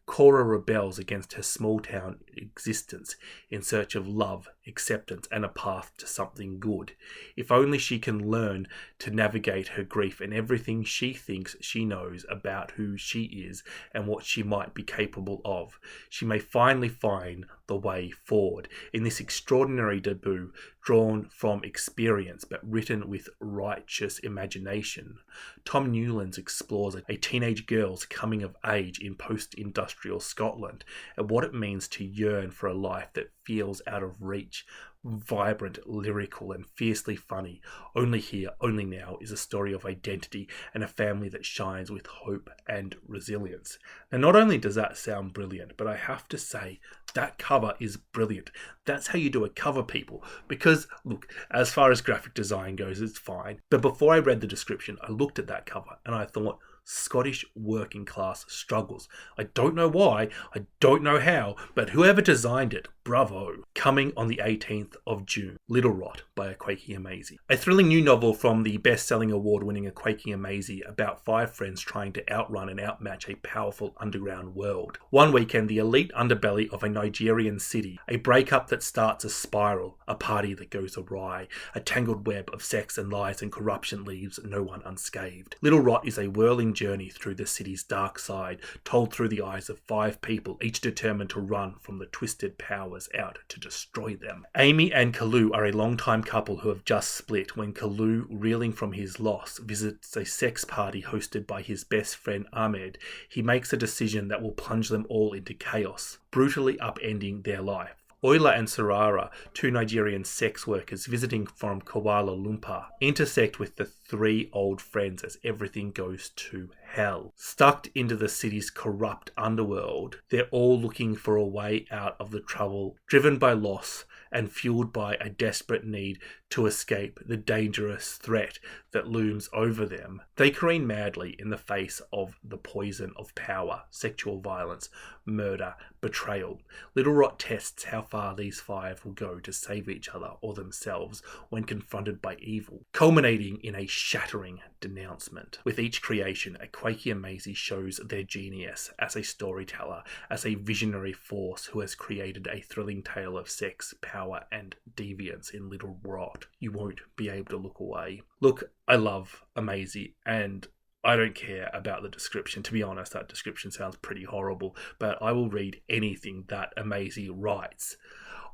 Cora rebels against her small-town existence in search of love, acceptance, and a path to something good. If only she can learn to navigate her grief and everything she thinks she knows about who she is and what she might be capable of, she may finally find the way forward. In this extraordinary debut, drawn from experience but written with righteous imagination, Tom Newlands explores a teenage girl's coming of age in post-industrial Scotland and what it means to yearn for a life that feels out of reach. Vibrant, lyrical, and fiercely funny. Only Here, Only Now is a story of identity and a family that shines with hope and resilience. And not only does that sound brilliant, but I have to say that cover is brilliant. That's how you do a cover, people. Because, look, as far as graphic design goes, it's fine. But before I read the description, I looked at that cover and I thought, Scottish working class struggles. I don't know why, I don't know how, but whoever designed it, bravo. Coming on the 18th of June, Little Rot by Kwon Amazie. A thrilling new novel from the best-selling award-winning Kwon Amazie about 5 friends trying to outrun and outmatch a powerful underground world. One weekend, the elite underbelly of a Nigerian city, a breakup that starts a spiral, a party that goes awry, a tangled web of sex and lies and corruption leaves no one unscathed. Little Rot is a whirling journey through the city's dark side, told through the eyes of 5 people, each determined to run from the twisted powers out to destroy them. Amy and Kalu are a long-time couple who have just split when Kalu, reeling from his loss, visits a sex party hosted by his best friend Ahmed. He makes a decision that will plunge them all into chaos, brutally upending their life. Oyla and Sarara, 2 Nigerian sex workers visiting from Kuala Lumpur, intersect with the 3 old friends as everything goes to hell. Stuck into the city's corrupt underworld, they're all looking for a way out of the trouble, driven by loss and fueled by a desperate need to escape the dangerous threat that looms over them. They careen madly in the face of the poison of power, sexual violence, murder, betrayal. Little Rot tests how far these 5 will go to save each other or themselves when confronted by evil, culminating in a shattering denouncement. With each creation, Kwon Amazie shows their genius as a storyteller, as a visionary force who has created a thrilling tale of sex, power, and deviance in Little Rot. You won't be able to look away. Look, I love Amazie, and I don't care about the description. To be honest, that description sounds pretty horrible, but I will read anything that Amazie writes.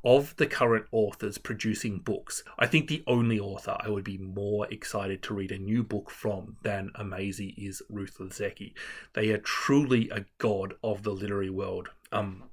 Of the current authors producing books, I think the only author I would be more excited to read a new book from than Amazie is Ruth Lezecki. They are truly a god of the literary world.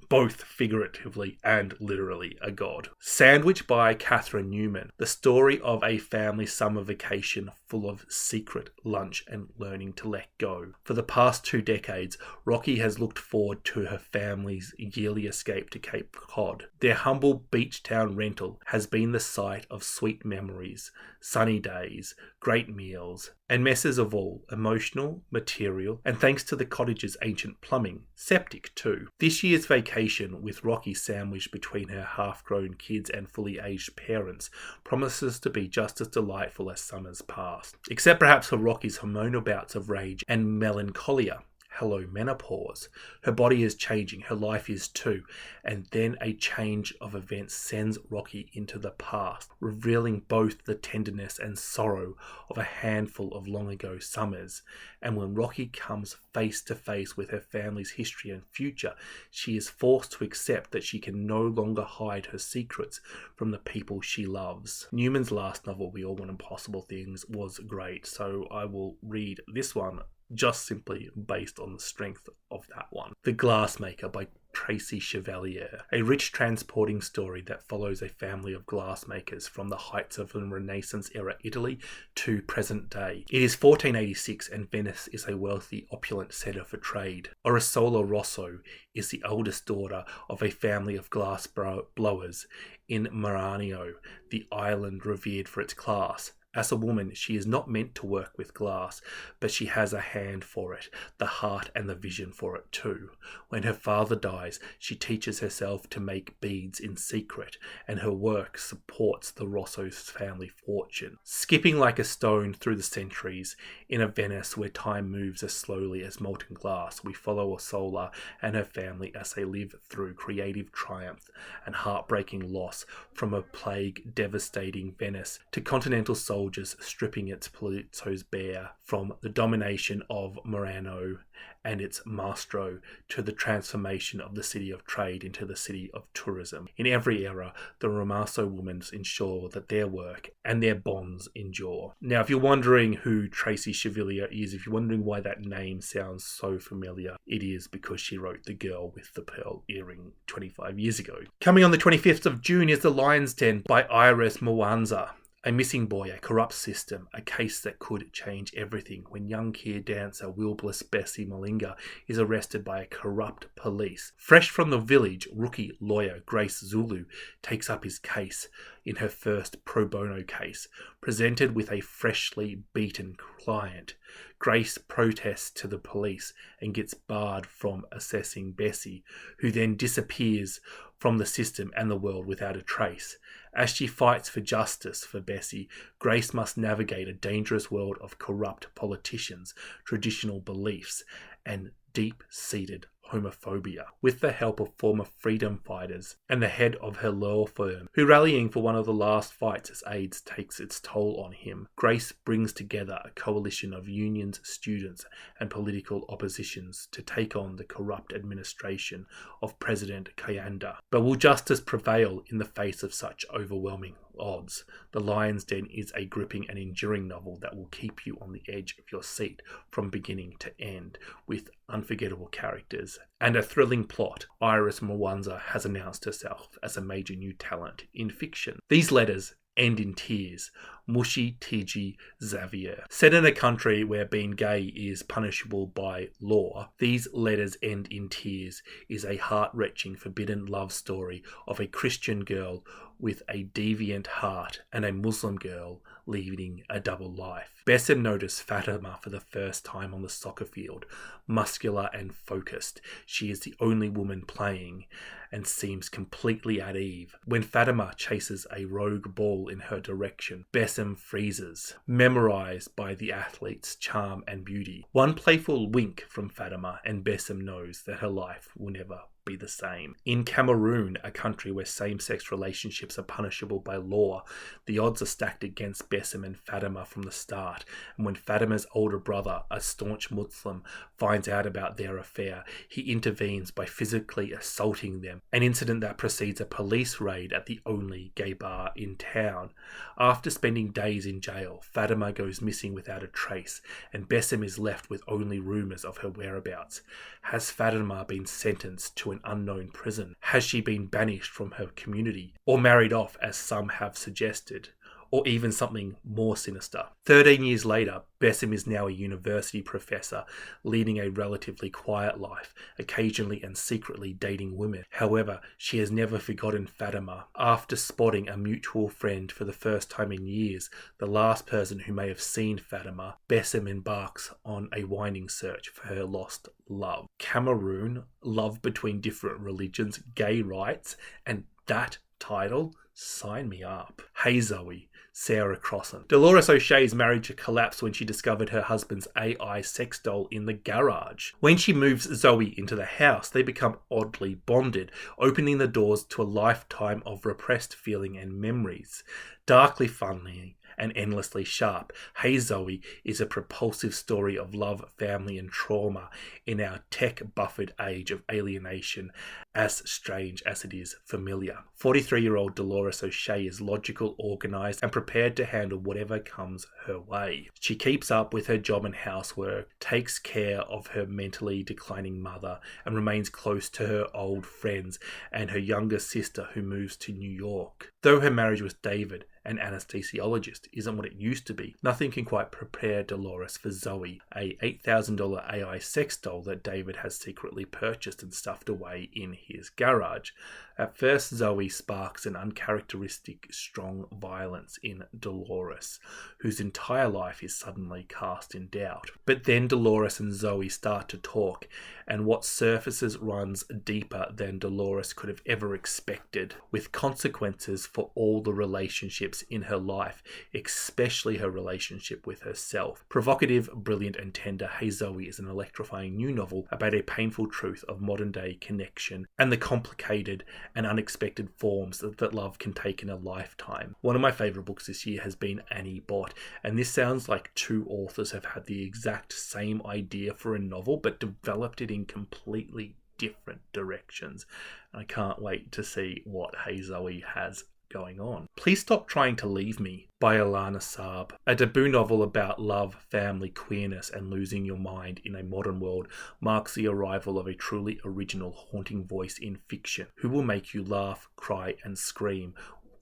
Both figuratively and literally a god. Sandwich by Catherine Newman, the story of a family summer vacation full of secret lunch and learning to let go. For the past 2 decades, Rocky has looked forward to her family's yearly escape to Cape Cod. Their humble beach town rental has been the site of sweet memories, sunny days, great meals, and messes of all, emotional, material, and thanks to the cottage's ancient plumbing, septic too. This year's vacation, with Rocky sandwiched between her half-grown kids and fully aged parents, promises to be just as delightful as summers past. Except perhaps for Rocky's hormonal bouts of rage and melancholia. Hello, menopause. Her body is changing, her life is too, and then a change of events sends Rocky into the past, revealing both the tenderness and sorrow of a handful of long ago summers. And when Rocky comes face to face with her family's history and future, she is forced to accept that she can no longer hide her secrets from the people she loves. Newman's last novel, We All Want Impossible Things, was great, so I will read this one just simply based on the strength of that one. The Glassmaker by Tracy Chevalier, a rich transporting story that follows a family of glassmakers from the heights of the Renaissance-era Italy to present day. It is 1486 and Venice is a wealthy, opulent centre for trade. Orisola Rosso is the eldest daughter of a family of glass blowers in Maranio, the island revered for its class. As a woman, she is not meant to work with glass, but she has a hand for it, the heart and the vision for it too. When her father dies, she teaches herself to make beads in secret, and her work supports the Rosso's family fortune. Skipping like a stone through the centuries, in a Venice where time moves as slowly as molten glass, we follow Orsola and her family as they live through creative triumph and heartbreaking loss, from a plague devastating Venice to continental soldiers stripping its palizzos bare, from the domination of Murano and its maestro to the transformation of the city of trade into the city of tourism. In every era, the Romasso women ensure that their work and their bonds endure. Now, if you're wondering who Tracy Chevalier is, if you're wondering why that name sounds so familiar, it is because she wrote The Girl with the Pearl Earring 25 years ago. Coming on the 25th of June is The Lion's Den by Iris Mwanza. A missing boy, a corrupt system, a case that could change everything when young queer dancer Wilbless Bessie Malinga is arrested by a corrupt police. Fresh from the village, rookie lawyer Grace Zulu takes up his case in her first pro bono case. Presented with a freshly beaten client, Grace protests to the police and gets barred from assessing Bessie, who then disappears from the system and the world without a trace. As she fights for justice for Bessie, Grace must navigate a dangerous world of corrupt politicians, traditional beliefs, and deep-seated homophobia, with the help of former freedom fighters and the head of her law firm, who rallying for one of the last fights as AIDS takes its toll on him. Grace brings together a coalition of unions, students, and political oppositions to take on the corrupt administration of President Kayanda. But will justice prevail in the face of such overwhelming odds? The Lion's Den is a gripping and enduring novel that will keep you on the edge of your seat from beginning to end, with unforgettable characters and a thrilling plot. Iris Mwanza has announced herself as a major new talent in fiction. These letters end in tears. Mushi Tiji Xavier. Set in a country where being gay is punishable by law, These Letters End in Tears is a heart-wrenching, forbidden love story of a Christian girl with a deviant heart and a Muslim girl leading a double life. Bessim noticed Fatima for the first time on the soccer field, muscular and focused. She is the only woman playing and seems completely at ease. When Fatima chases a rogue ball in her direction, Bessim freezes, memorized by the athlete's charm and beauty. One playful wink from Fatima and Bessim knows that her life will never be the same. In Cameroon, a country where same-sex relationships are punishable by law, the odds are stacked against Bessim and Fatima from the start, and when Fatima's older brother, a staunch Muslim, finds out about their affair, he intervenes by physically assaulting them, an incident that precedes a police raid at the only gay bar in town. After spending days in jail, Fatima goes missing without a trace, and Bessim is left with only rumours of her whereabouts. Has Fatima been sentenced to an unknown prison? Has she been banished from her community, or married off as some have suggested? Or even something more sinister. 13 years later, Bessim is now a university professor, leading a relatively quiet life, occasionally and secretly dating women. However, she has never forgotten Fatima. After spotting a mutual friend for the first time in years, the last person who may have seen Fatima, Bessim embarks on a winding search for her lost love. Cameroon, love between different religions, gay rights, and that title? Sign me up. Hey Zoe, Sarah Crossan. Dolores O'Shea's marriage collapsed when she discovered her husband's AI sex doll in the garage. When she moves Zoe into the house, they become oddly bonded, opening the doors to a lifetime of repressed feeling and memories. Darkly funny and endlessly sharp, Hey Zoe is a propulsive story of love, family and trauma in our tech-buffered age of alienation, as strange as it is familiar. 43-year-old Dolores O'Shea is logical, organised and prepared to handle whatever comes her way. She keeps up with her job and housework, takes care of her mentally declining mother and remains close to her old friends and her younger sister who moves to New York. Though her marriage with David an anesthesiologist isn't what it used to be, nothing can quite prepare Dolores for Zoe, a $8,000 AI sex doll that David has secretly purchased and stuffed away in his garage. At first, Zoe sparks an uncharacteristic strong violence in Dolores, whose entire life is suddenly cast in doubt. But then Dolores and Zoe start to talk, and what surfaces runs deeper than Dolores could have ever expected, with consequences for all the relationships in her life, especially her relationship with herself. Provocative, brilliant, and tender, Hey Zoe is an electrifying new novel about a painful truth of modern-day connection and the complicated and unexpected forms that love can take in a lifetime. One of my favourite books this year has been Annie Bot, and this sounds like two authors have had the exact same idea for a novel but developed it in completely different directions. I can't wait to see what Hey Zoe has going on. Please Stop Trying to Leave Me by Alana Saab, a debut novel about love, family, queerness, and losing your mind in a modern world, marks the arrival of a truly original, haunting voice in fiction who will make you laugh, cry, and scream,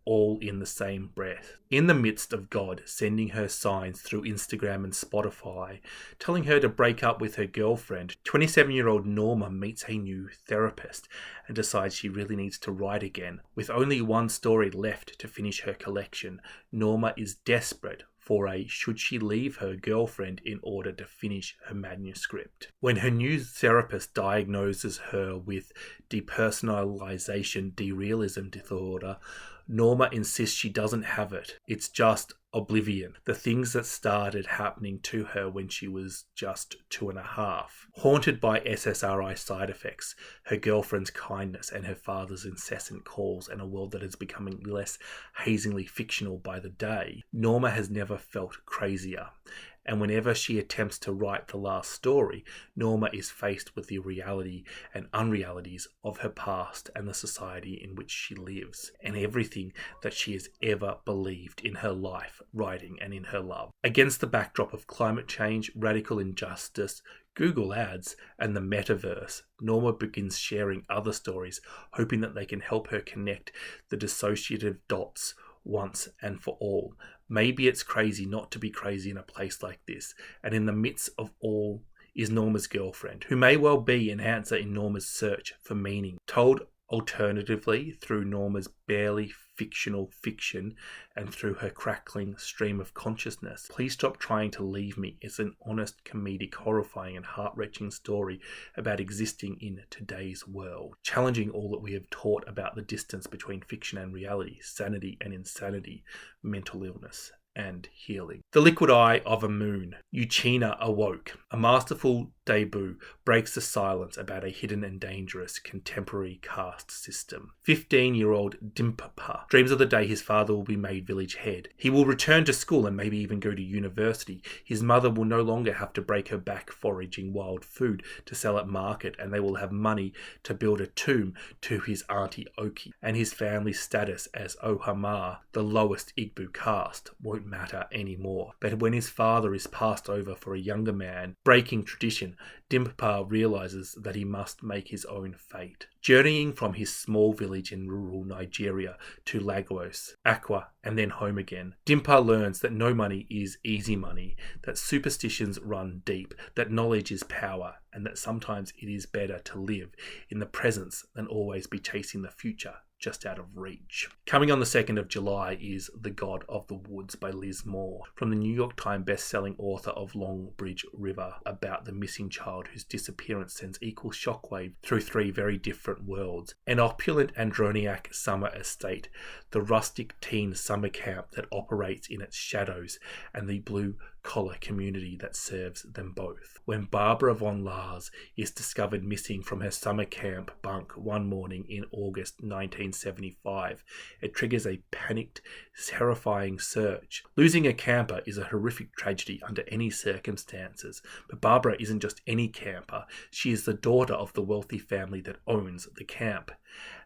all in the same breath. In the midst of God sending her signs through Instagram and Spotify, telling her to break up with her girlfriend, 27-year-old Norma meets a new therapist and decides she really needs to write again. With only one story left to finish her collection, Norma is desperate for a should she leave her girlfriend in order to finish her manuscript. When her new therapist diagnoses her with depersonalization derealism disorder, Norma insists she doesn't have it. It's just oblivion. The things that started happening to her when she was just 2.5. Haunted by SSRI side effects, her girlfriend's kindness, and her father's incessant calls, and a world that is becoming less hazingly fictional by the day, Norma has never felt crazier. And whenever she attempts to write the last story, Norma is faced with the reality and unrealities of her past and the society in which she lives, and everything that she has ever believed in her life, writing, and in her love. Against the backdrop of climate change, radical injustice, Google Ads, and the metaverse, Norma begins sharing other stories, hoping that they can help her connect the dissociative dots once and for all. Maybe it's crazy not to be crazy in a place like this, and in the midst of all is Norma's girlfriend, who may well be an answer in Norma's search for meaning. Told alternatively through Norma's barely fictional fiction and through her crackling stream of consciousness, Please Stop Trying to Leave Me is an honest, comedic, horrifying, and heart-wrenching story about existing in today's world, challenging all that we have taught about the distance between fiction and reality, sanity and insanity, mental illness and healing. The Liquid Eye of a Moon. Uchina awoke. A masterful debut breaks the silence about a hidden and dangerous contemporary caste system. 15-year-old Dimpapa dreams of the day his father will be made village head. He will return to school and maybe even go to university. His mother will no longer have to break her back foraging wild food to sell at market, and they will have money to build a tomb to his auntie Oki. And his family's status as Ohama, the lowest Igbo caste, won't matter anymore. But when his father is passed over for a younger man, breaking tradition, Dimpapa realizes that he must make his own fate. Journeying from his small village in rural Nigeria to Lagos, Accra, and then home again, Dimpa learns that no money is easy money, that superstitions run deep, that knowledge is power, and that sometimes it is better to live in the presence than always be chasing the future just out of reach. Coming on the 2nd of July is The God of the Woods by Liz Moore, from the New York Times best-selling author of Long Bridge River, about the missing child whose disappearance sends equal shockwave through 3 very different worlds. An opulent Androniac summer estate, the rustic teen summer camp that operates in its shadows, and the blue-collar community that serves them both. When Barbara von Lars is discovered missing from her summer camp bunk one morning in August 1975, it triggers a panicked, terrifying search. Losing a camper is a horrific tragedy under any circumstances, but Barbara isn't just any camper. She is the daughter of the wealthy family that owns the camp,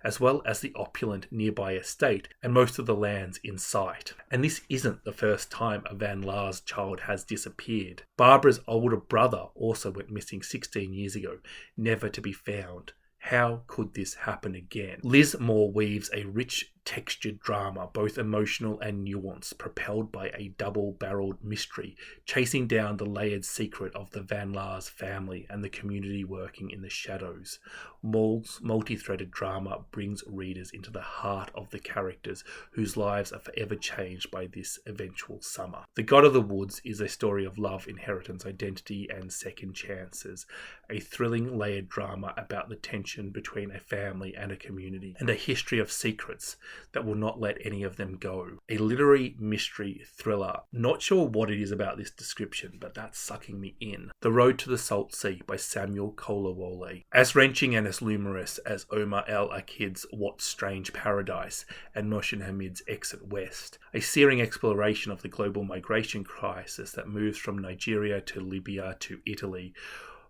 as well as the opulent nearby estate and most of the lands in sight. And this isn't the first time a Van Laar's child has disappeared. Barbara's older brother also went missing 16 years ago, never to be found. How could this happen again? Liz Moore weaves a rich textured drama, both emotional and nuanced, propelled by a double-barreled mystery, chasing down the layered secret of the Van Laar's family and the community working in the shadows. Maul's multi-threaded drama brings readers into the heart of the characters whose lives are forever changed by this eventual summer. The God of the Woods is a story of love, inheritance, identity, and second chances, a thrilling layered drama about the tension between a family and a community, and a history of secrets that will not let any of them go. A literary mystery thriller. Not sure what it is about this description, but that's sucking me in. The Road to the Salt Sea by Samuel Kolawole. As wrenching and as lumorous as Omar El-Akid's What Strange Paradise and Mohsin Hamid's Exit West, a searing exploration of the global migration crisis that moves from Nigeria to Libya to Italy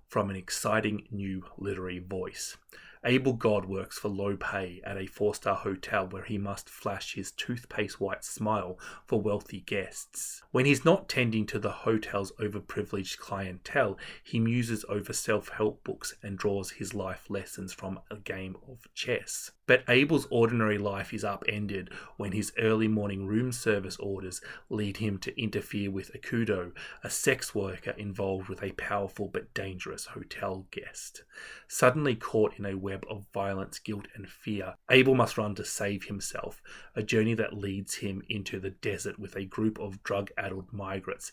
from an exciting new literary voice. Abel God works for low pay at a 4-star hotel where he must flash his toothpaste white smile for wealthy guests. When he's not tending to the hotel's overprivileged clientele, he muses over self-help books and draws his life lessons from a game of chess. But Abel's ordinary life is upended when his early morning room service orders lead him to interfere with Akudo, a sex worker involved with a powerful but dangerous hotel guest. Suddenly caught in a web of violence, guilt, and fear, Abel must run to save himself, a journey that leads him into the desert with a group of drug-addled migrants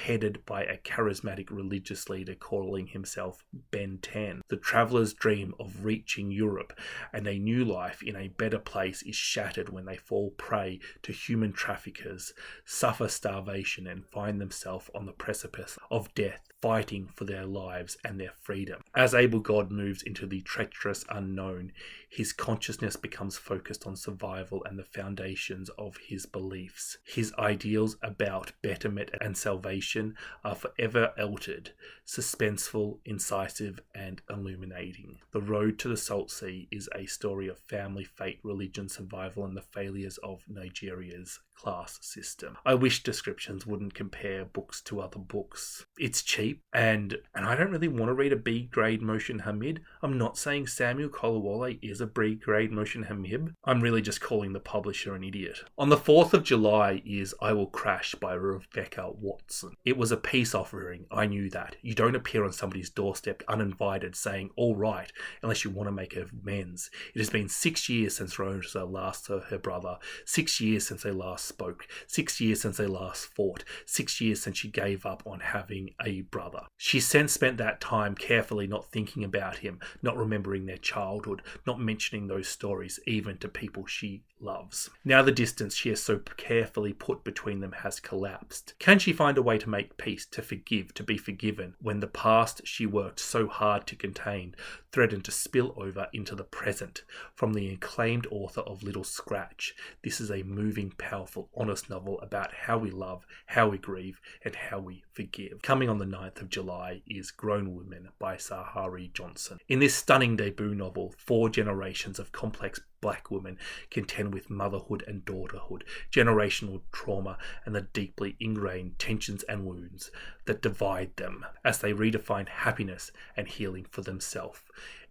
headed by a charismatic religious leader calling himself Ben 10. The traveller's dream of reaching Europe and a new life in a better place is shattered when they fall prey to human traffickers, suffer starvation, and find themselves on the precipice of death, fighting for their lives and their freedom. As Abel God moves into the treacherous unknown, his consciousness becomes focused on survival and the foundations of his beliefs. His ideals about betterment and salvation are forever altered, suspenseful, incisive, and illuminating. The Road to the Salt Sea is a story of family, fate, religion, survival, and the failures of Nigeria's class system. I wish descriptions wouldn't compare books to other books. It's cheap, and I don't really want to read a B-grade Mohsin Hamid. I'm not saying Samuel Kolawole is a B-grade Mohsin Hamid. I'm really just calling the publisher an idiot. On the 4th of July is I Will Crash by Rebecca Watson. It was a peace offering. I knew that. You don't appear on somebody's doorstep uninvited saying, all right, unless you want to make amends. It has been 6 years since Rosa last saw her brother, 6 years since they last spoke, 6 years since they last fought, 6 years since she gave up on having a brother. She since spent that time carefully not thinking about him, not remembering their childhood, not mentioning those stories even to people she loves. Now the distance she has so carefully put between them has collapsed. Can she find a way to make peace, to forgive, to be forgiven, when the past she worked so hard to contain threatened to spill over into the present? From the acclaimed author of Little Scratch, this is a moving, powerful, honest novel about how we love, how we grieve, and how we forgive. Coming on the 9th of July is Grown Women by Sahari Johnson. In this stunning debut novel, 4 generations of complex Black women contend with motherhood and daughterhood, generational trauma, and the deeply ingrained tensions and wounds that divide them as they redefine happiness and healing for themselves.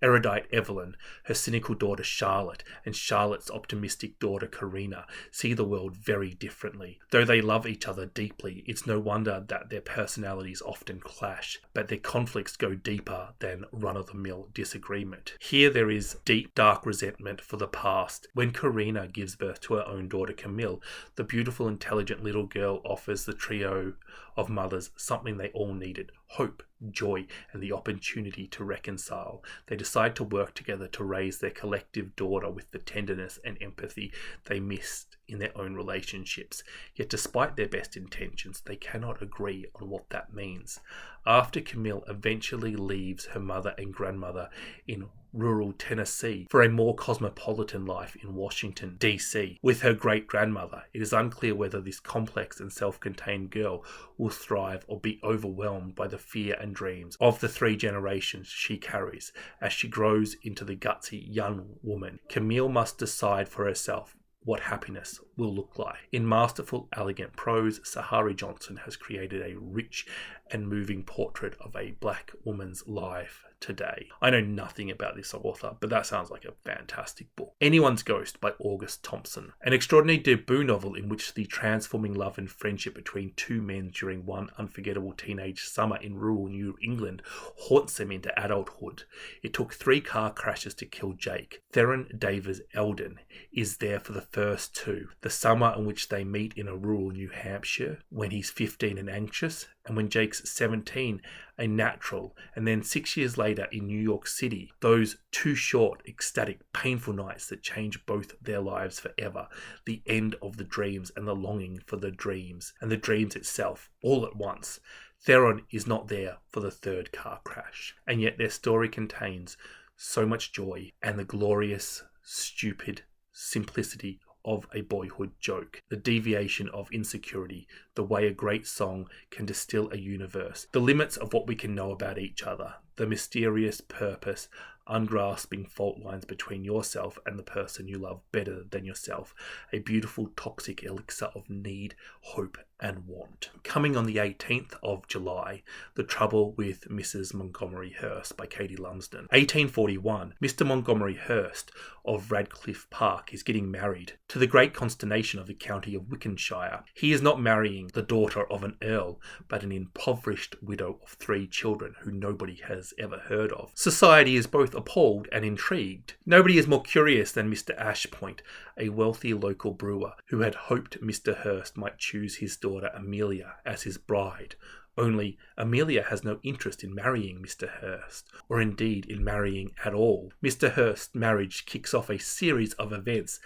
Erudite Evelyn, her cynical daughter Charlotte, and Charlotte's optimistic daughter Karina see the world very differently. Though they love each other deeply, it's no wonder that their personalities often clash, but their conflicts go deeper than run-of-the-mill disagreement. Here there is deep, dark resentment for the past. When Karina gives birth to her own daughter Camille, the beautiful, intelligent little girl offers the trio of mothers something they all needed: hope, joy, and the opportunity to reconcile. They decide to work together to raise their collective daughter with the tenderness and empathy they missed in their own relationships. Yet despite their best intentions, they cannot agree on what that means. After Camille eventually leaves her mother and grandmother in rural Tennessee for a more cosmopolitan life in Washington, D.C. with her great-grandmother, it is unclear whether this complex and self-contained girl will thrive or be overwhelmed by the fear and dreams of the 3 generations she carries. As she grows into the gutsy young woman, Camille must decide for herself what happiness will look like. In masterful, elegant prose, Sahari Johnson has created a rich and moving portrait of a Black woman's life today. I know nothing about this author, but that sounds like a fantastic book. Anyone's Ghost by August Thompson. An extraordinary debut novel in which the transforming love and friendship between two men during one unforgettable teenage summer in rural New England haunts them into adulthood. It took 3 car crashes to kill Jake. Theron Davis Eldon is there for the first 2. The summer in which they meet in a rural New Hampshire, when he's 15 and anxious, and when Jake's 17, a natural, and then 6 years later in New York City, those 2 short, ecstatic, painful nights that change both their lives forever, the end of the dreams and the longing for the dreams, and the dreams itself, all at once. Theron is not there for the 3rd car crash, and yet their story contains so much joy and the glorious, stupid simplicity of a boyhood joke, the deviation of insecurity, the way a great song can distill a universe, the limits of what we can know about each other, the mysterious purpose, ungrasping fault lines between yourself and the person you love better than yourself, a beautiful toxic elixir of need, hope and want. Coming on the 18th of July, The Trouble with Mrs. Montgomery Hearst by Katie Lumsden. 1841, Mr. Montgomery Hearst of Radcliffe Park is getting married, to the great consternation of the county of Wickenshire. He is not marrying the daughter of an earl, but an impoverished widow of 3 children who nobody has ever heard of. Society is both appalled and intrigued. Nobody is more curious than Mr. Ashpoint, a wealthy local brewer, who had hoped Mr. Hearst might choose his daughter Amelia as his bride. Only Amelia has no interest in marrying Mr. Hearst, or indeed in marrying at all. Mr. Hearst's marriage kicks off a series of events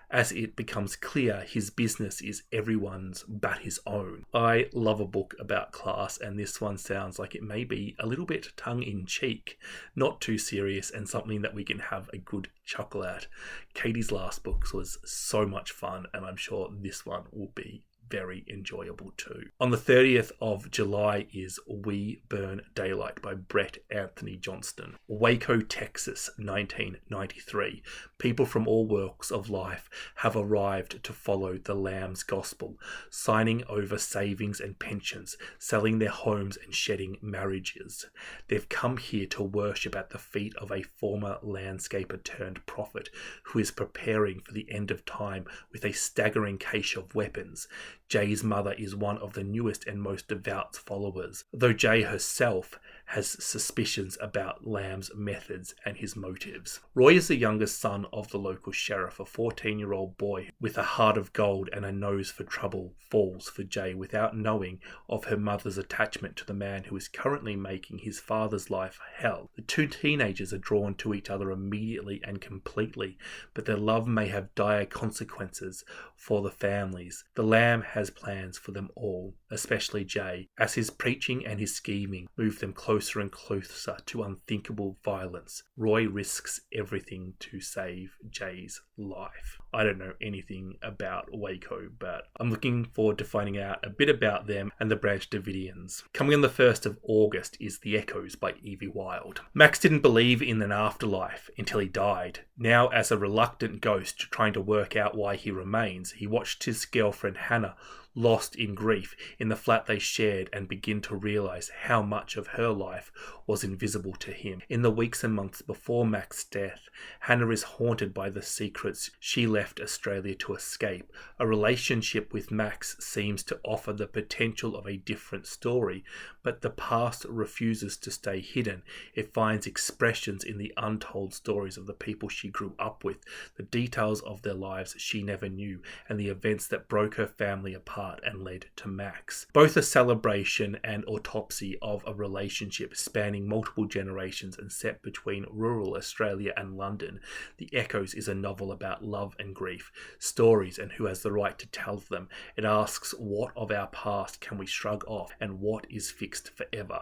as it becomes clear his business is everyone's but his own. I love a book about class, and this one sounds like it may be a little bit tongue-in-cheek, not too serious, and something that we can have a good chuckle at. Katie's last book was so much fun, and I'm sure this one will be very enjoyable too. On the 30th of July is We Burn Daylight by Brett Anthony Johnston. Waco, Texas, 1993. People from all walks of life have arrived to follow the Lamb's gospel, signing over savings and pensions, selling their homes and shedding marriages. They've come here to worship at the feet of a former landscaper turned prophet who is preparing for the end of time with a staggering cache of weapons. Jay's mother is one of the newest and most devout followers, though Jay herself has suspicions about Lamb's methods and his motives. Roy is the youngest son of the local sheriff. A 14-year-old boy with a heart of gold and a nose for trouble falls for Jay without knowing of her mother's attachment to the man who is currently making his father's life hell. The 2 teenagers are drawn to each other immediately and completely, but their love may have dire consequences for the families. The Lamb has plans for them all, especially Jay, as his preaching and his scheming move them closer and closer to unthinkable violence. Roy risks everything to save Jay's life. I don't know anything about Waco, but I'm looking forward to finding out a bit about them and the Branch Davidians. Coming on the 1st of August is The Echoes by Evie Wilde. Max didn't believe in an afterlife until he died. Now, as a reluctant ghost trying to work out why he remains, he watched his girlfriend Hannah lost in grief in the flat they shared and begin to realise how much of her life was invisible to him. In the weeks and months before Max's death, Hannah is haunted by the secrets she left Australia to escape. A relationship with Max seems to offer the potential of a different story, but the past refuses to stay hidden. It finds expressions in the untold stories of the people she grew up with, the details of their lives she never knew, and the events that broke her family apart and led to Max. Both a celebration and autopsy of a relationship spanning multiple generations and set between rural Australia and London, The Echoes is a novel about love and grief, stories and who has the right to tell them. It asks, what of our past can we shrug off and what is fixed forever,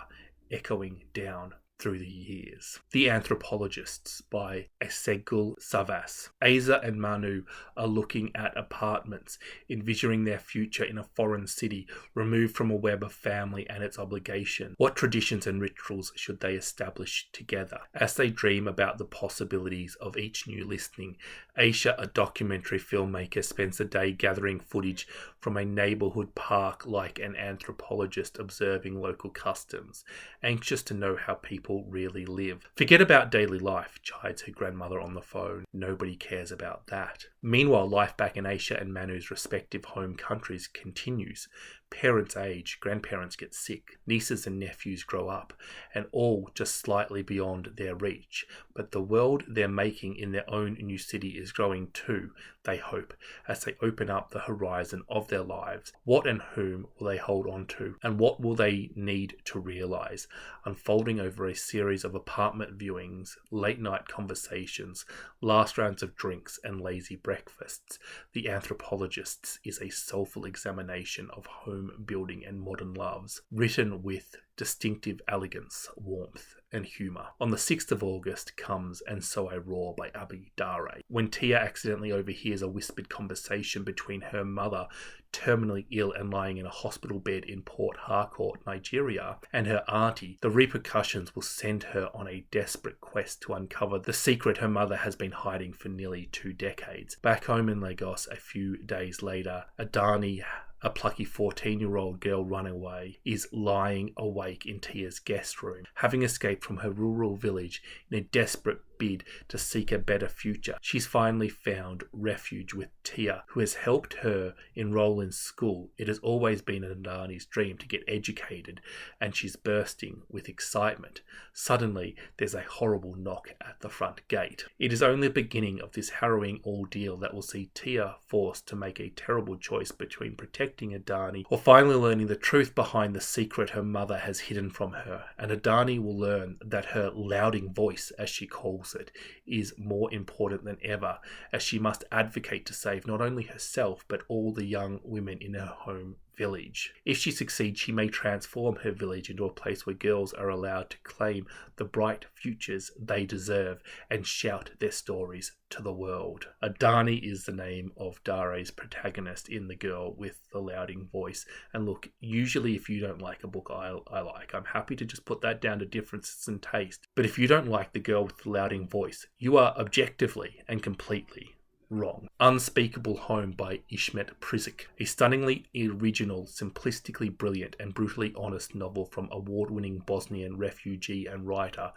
echoing down through the years. The Anthropologists by Assegul Savas. Asa and Manu are looking at apartments, envisioning their future in a foreign city, removed from a web of family and its obligation. What traditions and rituals should they establish together? As they dream about the possibilities of each new listening, Aisha, a documentary filmmaker, spends a day gathering footage from a neighbourhood park like an anthropologist observing local customs, anxious to know how people people really live. Forget about daily life, chides her grandmother on the phone. Nobody cares about that. Meanwhile, life back in Aisha and Manu's respective home countries continues. Parents age, grandparents get sick, nieces and nephews grow up, and all just slightly beyond their reach. But the world they're making in their own new city is growing too, they hope, as they open up the horizon of their lives. What and whom will they hold on to, and what will they need to realise? Unfolding over a series of apartment viewings, late night conversations, last rounds of drinks and lazy breakfasts, The Anthropologists is a soulful examination of home building and modern loves, written with distinctive elegance, warmth, and humour. On the 6th of August comes And So I Roar by Abi Dare. When Tia accidentally overhears a whispered conversation between her mother, terminally ill and lying in a hospital bed in Port Harcourt, Nigeria, and her auntie, the repercussions will send her on a desperate quest to uncover the secret her mother has been hiding for nearly 2 decades. Back home in Lagos a few days later, Adani, a plucky 14-year-old girl runaway, is lying awake in Tia's guest room, having escaped from her rural village in a desperate bid to seek a better future. She's finally found refuge with Tia, who has helped her enroll in school. It has always been Adani's dream to get educated, and she's bursting with excitement. Suddenly, there's a horrible knock at the front gate. It is only the beginning of this harrowing ordeal that will see Tia forced to make a terrible choice between protecting Adani or finally learning the truth behind the secret her mother has hidden from her. And Adani will learn that her louding voice, as she calls it, is more important than ever, as she must advocate to save not only herself but all the young women in her home village. If she succeeds, she may transform her village into a place where girls are allowed to claim the bright futures they deserve and shout their stories to the world. Adani is the name of Dare's protagonist in The Girl with the Louding Voice. And look, usually if you don't like a book I like, I'm happy to just put that down to differences in taste. But if you don't like The Girl with the Louding Voice, you are objectively and completely wrong. Unspeakable Home by Ishmet Prizik, a stunningly original, simplistically brilliant and brutally honest novel from award-winning Bosnian refugee and writer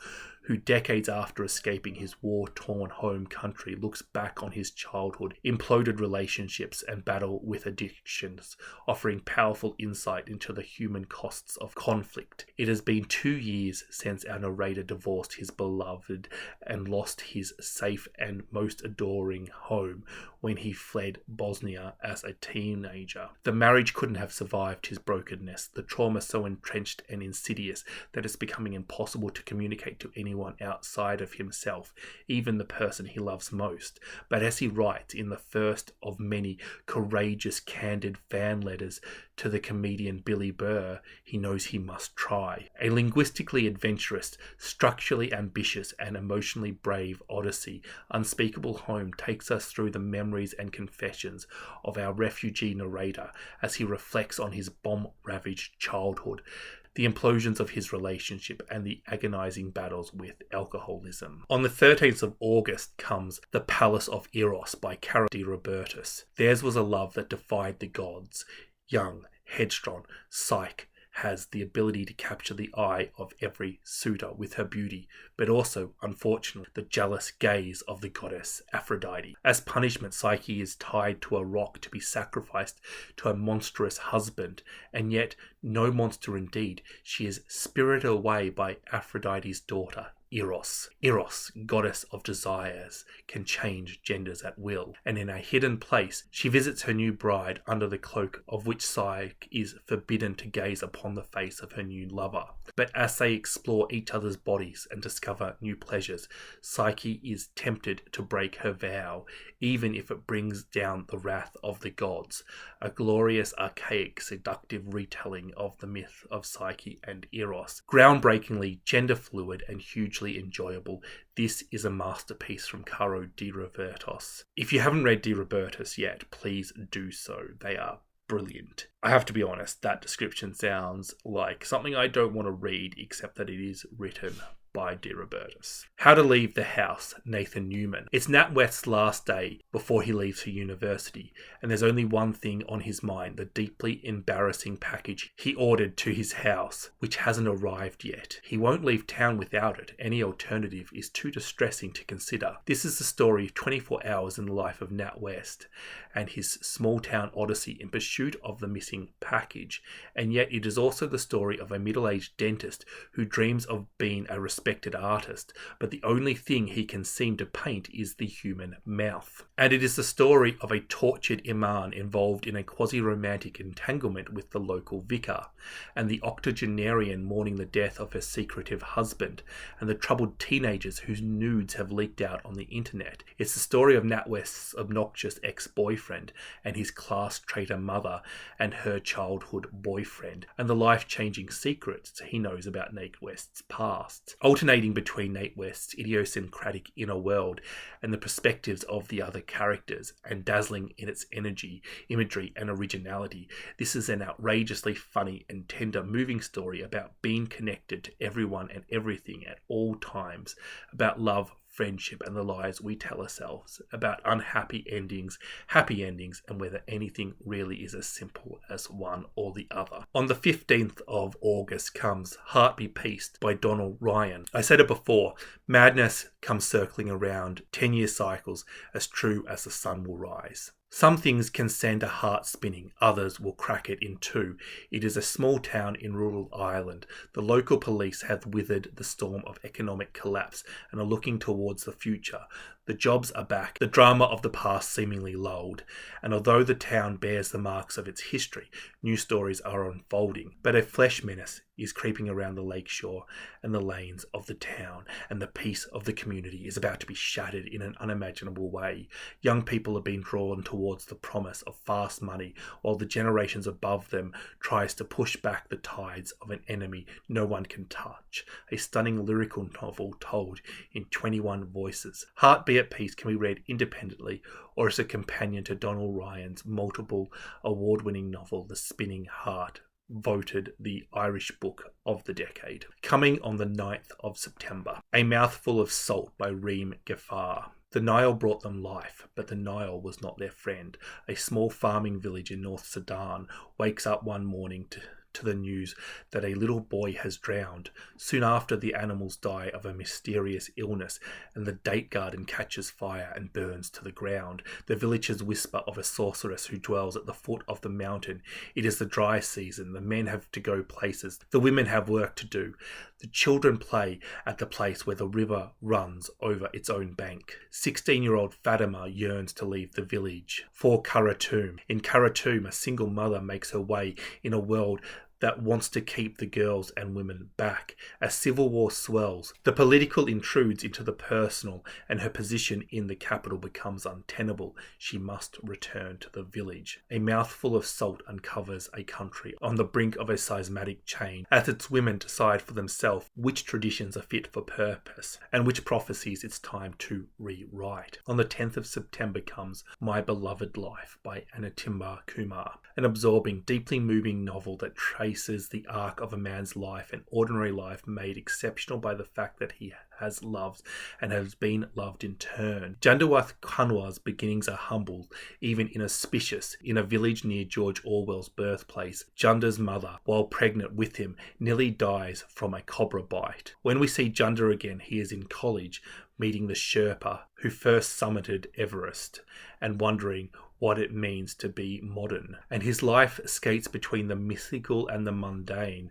who decades after escaping his war-torn home country looks back on his childhood, imploded relationships and battle with addictions, offering powerful insight into the human costs of conflict. It has been 2 years since our narrator divorced his beloved and lost his safe and most adoring home when he fled Bosnia as a teenager. The marriage couldn't have survived his brokenness, the trauma so entrenched and insidious that it's becoming impossible to communicate to anyone outside of himself, even the person he loves most. But as he writes in the first of many courageous, candid fan letters to the comedian Billy Burr, he knows he must try. A linguistically adventurous, structurally ambitious, and emotionally brave odyssey, Unspeakable Home takes us through the memories and confessions of our refugee narrator as he reflects on his bomb-ravaged childhood, the implosions of his relationship, and the agonizing battles with alcoholism. On the 13th of August comes The Palace of Eros by Cara de Robertis. Theirs was a love that defied the gods. Young, headstrong, Psyche has the ability to capture the eye of every suitor with her beauty, but also, unfortunately, the jealous gaze of the goddess Aphrodite. As punishment, Psyche is tied to a rock to be sacrificed to a monstrous husband, and yet no monster indeed. She is spirited away by Aphrodite's daughter, Eros. Eros, goddess of desires, can change genders at will, and in a hidden place, she visits her new bride under the cloak of which Psyche is forbidden to gaze upon the face of her new lover. But as they explore each other's bodies and discover new pleasures, Psyche is tempted to break her vow, even if it brings down the wrath of the gods. A glorious, archaic, seductive retelling of the myth of Psyche and Eros. Groundbreakingly gender fluid and hugely enjoyable, this is a masterpiece from Cara de Robertis. If you haven't read de Robertis yet, please do so. They are brilliant. I have to be honest, that description sounds like something I don't want to read, except that it is written by De Robertis. How to Leave the House, Nathan Newman. It's Nat West's last day before he leaves for university, and there's only one thing on his mind, the deeply embarrassing package he ordered to his house, which hasn't arrived yet. He won't leave town without it. Any alternative is too distressing to consider. This is the story of 24 hours in the life of Nat West and his small-town odyssey in pursuit of the missing package, and yet it is also the story of a middle-aged dentist who dreams of being a respected artist, but the only thing he can seem to paint is the human mouth. And it is the story of a tortured Iman involved in a quasi-romantic entanglement with the local vicar, and the octogenarian mourning the death of her secretive husband, and the troubled teenagers whose nudes have leaked out on the internet. It's the story of Nat West's obnoxious ex-boyfriend and his class traitor mother and her childhood boyfriend, and the life-changing secrets he knows about Nate West's past. Alternating between Nate West's idiosyncratic inner world and the perspectives of the other characters, and dazzling in its energy, imagery and originality, this is an outrageously funny and tender moving story about being connected to everyone and everything at all times, about love, friendship and the lies we tell ourselves, about unhappy endings, happy endings, and whether anything really is as simple as one or the other. On the 15th of August comes Heart Be Peaced by Donald Ryan. I said it before, madness comes circling around 10-year cycles as true as the sun will rise. Some things can send a heart spinning, others will crack it in two. It is a small town in rural Ireland. The local police have withered the storm of economic collapse and are looking towards the future. The jobs are back, the drama of the past seemingly lulled, and although the town bears the marks of its history, new stories are unfolding. But a flesh menace is creeping around the lakeshore and the lanes of the town, and the peace of the community is about to be shattered in an unimaginable way. Young people are being drawn towards the promise of fast money, while the generations above them tries to push back the tides of an enemy no one can touch. A stunning lyrical novel told in 21 voices. Heart Be at Peace can be read independently or as a companion to Donald Ryan's multiple award-winning novel, The Spinning Heart, voted the Irish Book of the Decade. Coming on the 9th of September, A Mouthful of Salt by Reem Gaffar. The Nile brought them life, but the Nile was not their friend. A small farming village in North Sudan wakes up one morning to the news that a little boy has drowned. Soon after, the animals die of a mysterious illness, and the date garden catches fire and burns to the ground. The villagers whisper of a sorceress who dwells at the foot of the mountain. It is the dry season. The men have to go places. The women have work to do. The children play at the place where the river runs over its own bank. 16-year-old Fatima yearns to leave the village for Khartoum. In Khartoum, a single mother makes her way in a world that wants to keep the girls and women back. As civil war swells, the political intrudes into the personal, and her position in the capital becomes untenable. She must return to the village. A Mouthful of Salt uncovers a country on the brink of a seismic change, as its women decide for themselves which traditions are fit for purpose, and which prophecies it's time to rewrite. On the 10th of September comes My Beloved Life by Anitimba Kumar, an absorbing, deeply moving novel that traces the arc of a man's life, an ordinary life made exceptional by the fact that he has loved and has been loved in turn. Jandawath Kanwar's beginnings are humble, even inauspicious. In a village near George Orwell's birthplace, Junda's mother, while pregnant with him, nearly dies from a cobra bite. When we see Junda again, he is in college, meeting the Sherpa who first summited Everest, and wondering what it means to be modern. And his life skates between the mythical and the mundane.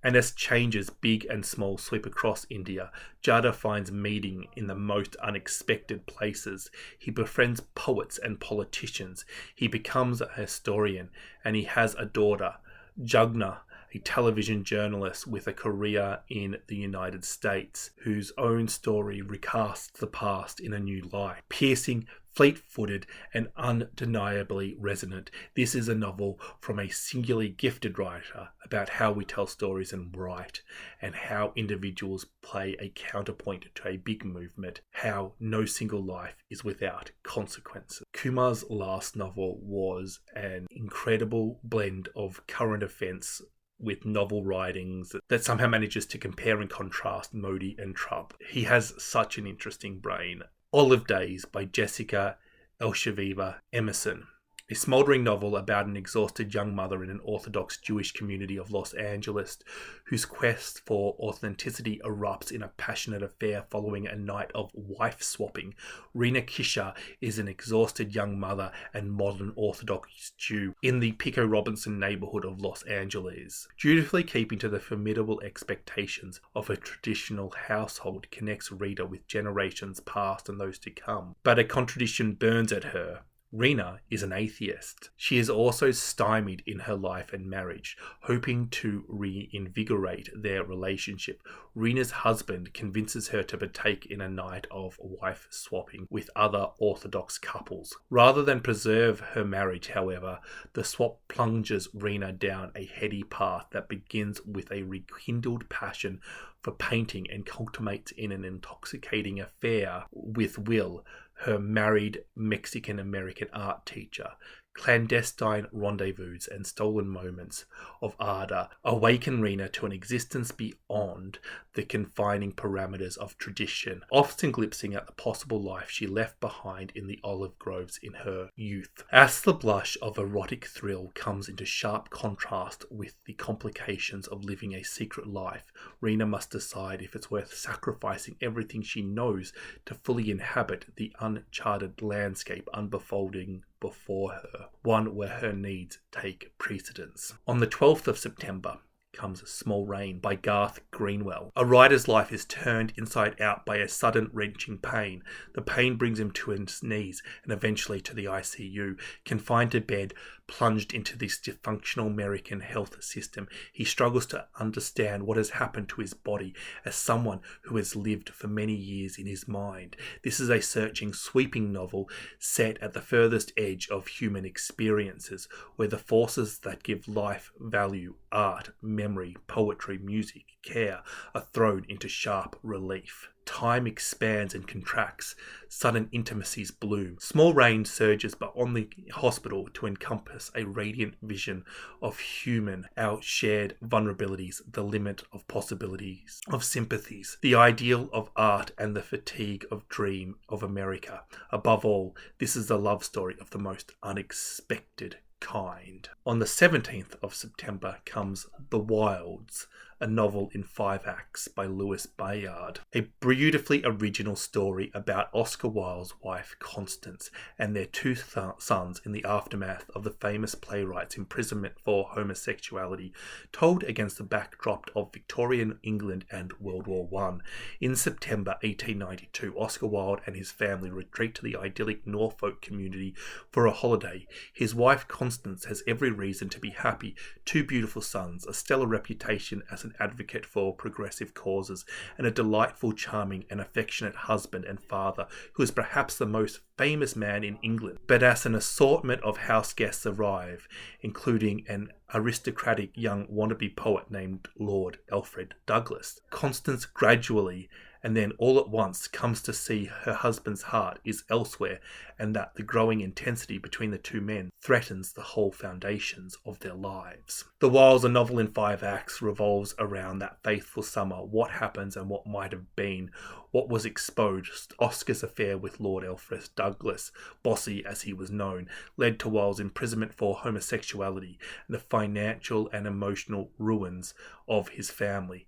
And as changes big and small sweep across India, Jada finds meaning in the most unexpected places. He befriends poets and politicians. He becomes a historian, and he has a daughter, Jugna, a television journalist with a career in the United States, whose own story recasts the past in a new light. Piercing, fleet-footed, and undeniably resonant, this is a novel from a singularly gifted writer about how we tell stories and write, and how individuals play a counterpoint to a big movement, how no single life is without consequences. Kumar's last novel was an incredible blend of current events with novel writings that somehow manages to compare and contrast Modi and Trump. He has such an interesting brain. Olive Days by Jessica Elshaviva Emerson. A smouldering novel about an exhausted young mother in an Orthodox Jewish community of Los Angeles whose quest for authenticity erupts in a passionate affair following a night of wife swapping. Rena Kisha is an exhausted young mother and modern Orthodox Jew in the Pico Robinson neighborhood of Los Angeles. Dutifully keeping to the formidable expectations of a traditional household connects reader with generations past and those to come. But a contradiction burns at her. Rena is an atheist. She is also stymied in her life and marriage, hoping to reinvigorate their relationship. Rena's husband convinces her to partake in a night of wife swapping with other Orthodox couples. Rather than preserve her marriage, however, the swap plunges Rena down a heady path that begins with a rekindled passion for painting and culminates in an intoxicating affair with Will, her married Mexican-American art teacher. Clandestine rendezvous and stolen moments of ardor awaken Rena to an existence beyond the confining parameters of tradition, often glimpsing at the possible life she left behind in the olive groves in her youth. As the blush of erotic thrill comes into sharp contrast with the complications of living a secret life, Rena must decide if it's worth sacrificing everything she knows to fully inhabit the uncharted landscape unfolding before her, one where her needs take precedence. On the 12th of September comes Small Rain by Garth Greenwell. A writer's life is turned inside out by a sudden wrenching pain. The pain brings him to his knees and eventually to the ICU. Confined to bed, plunged into this dysfunctional American health system, he struggles to understand what has happened to his body as someone who has lived for many years in his mind. This is a searching, sweeping novel set at the furthest edge of human experiences, where the forces that give life value, art, memory, poetry, music, care, are thrown into sharp relief. Time expands and contracts. Sudden intimacies bloom. Small Rain surges beyond the hospital to encompass a radiant vision of human, our shared vulnerabilities, the limit of possibilities, of sympathies, the ideal of art and the fatigue of dream of America. Above all, this is a love story of the most unexpected kind. On the 17th of September comes The Wilds, a novel in 5 acts by Louis Bayard. A beautifully original story about Oscar Wilde's wife Constance and their 2 sons in the aftermath of the famous playwright's imprisonment for homosexuality, told against the backdrop of Victorian England and World War I. In September 1892, Oscar Wilde and his family retreat to the idyllic Norfolk community for a holiday. His wife Constance has every reason to be happy. 2 beautiful sons, a stellar reputation as an advocate for progressive causes, and a delightful, charming and affectionate husband and father who is perhaps the most famous man in England. But as an assortment of house guests arrive, including an aristocratic young wannabe poet named Lord Alfred Douglas, Constance gradually and then all at once comes to see her husband's heart is elsewhere, and that the growing intensity between the 2 men threatens the whole foundations of their lives. The Wilds, a novel in 5 acts, revolves around that faithful summer, what happens and what might have been, what was exposed. Oscar's affair with Lord Alfred Douglas, bossy as he was known, led to Wilde's imprisonment for homosexuality and the financial and emotional ruins of his family.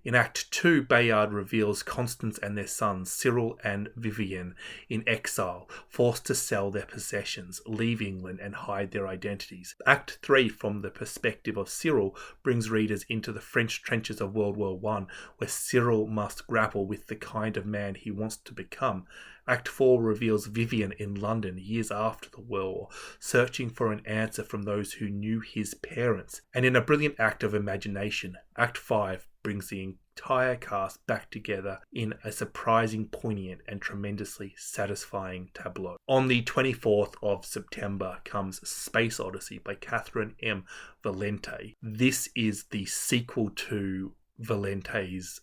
In Act 2, Bayard reveals Constance and their sons, Cyril and Vivian, in exile, forced to sell their possessions, leave England and hide their identities. Act 3, from the perspective of Cyril, brings readers into the French trenches of World War I, where Cyril must grapple with the kind of man he wants to become. Act 4 reveals Vivian in London years after the war, searching for an answer from those who knew his parents. And in a brilliant act of imagination, Act 5 brings the entire cast back together in a surprising, poignant and tremendously satisfying tableau. On the 24th of September comes Space Odyssey by Catherine M. Valente. This is the sequel to Valente's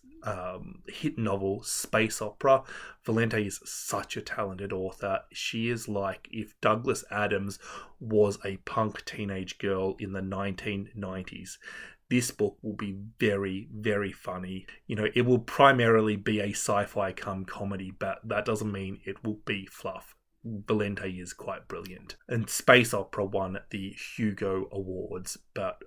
hit novel Space Opera. Valente is such a talented author. She is like if Douglas Adams was a punk teenage girl in the 1990s. this book will be very, very funny. It will primarily be a sci-fi cum comedy, but that doesn't mean it will be fluff. Valente is quite brilliant. And Space Opera won the Hugo Awards, but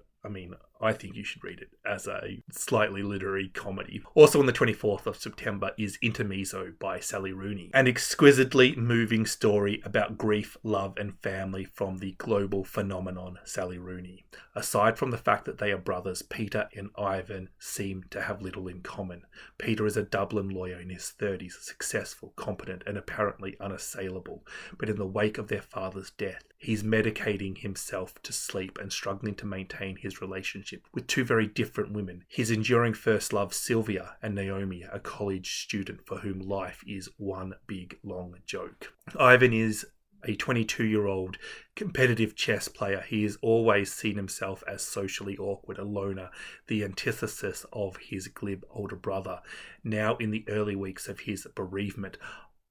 I think you should read it as a slightly literary comedy. Also on the 24th of September is Intermezzo by Sally Rooney, an exquisitely moving story about grief, love and family from the global phenomenon Sally Rooney. Aside from the fact that they are brothers, Peter and Ivan seem to have little in common. Peter is a Dublin lawyer in his 30s, successful, competent and apparently unassailable, but in the wake of their father's death, he's medicating himself to sleep and struggling to maintain his relationship with two very different women. His enduring first love, Sylvia, and Naomi, a college student for whom life is one big long joke. Ivan is a 22-year-old competitive chess player. He has always seen himself as socially awkward, a loner, the antithesis of his glib older brother. Now in the early weeks of his bereavement,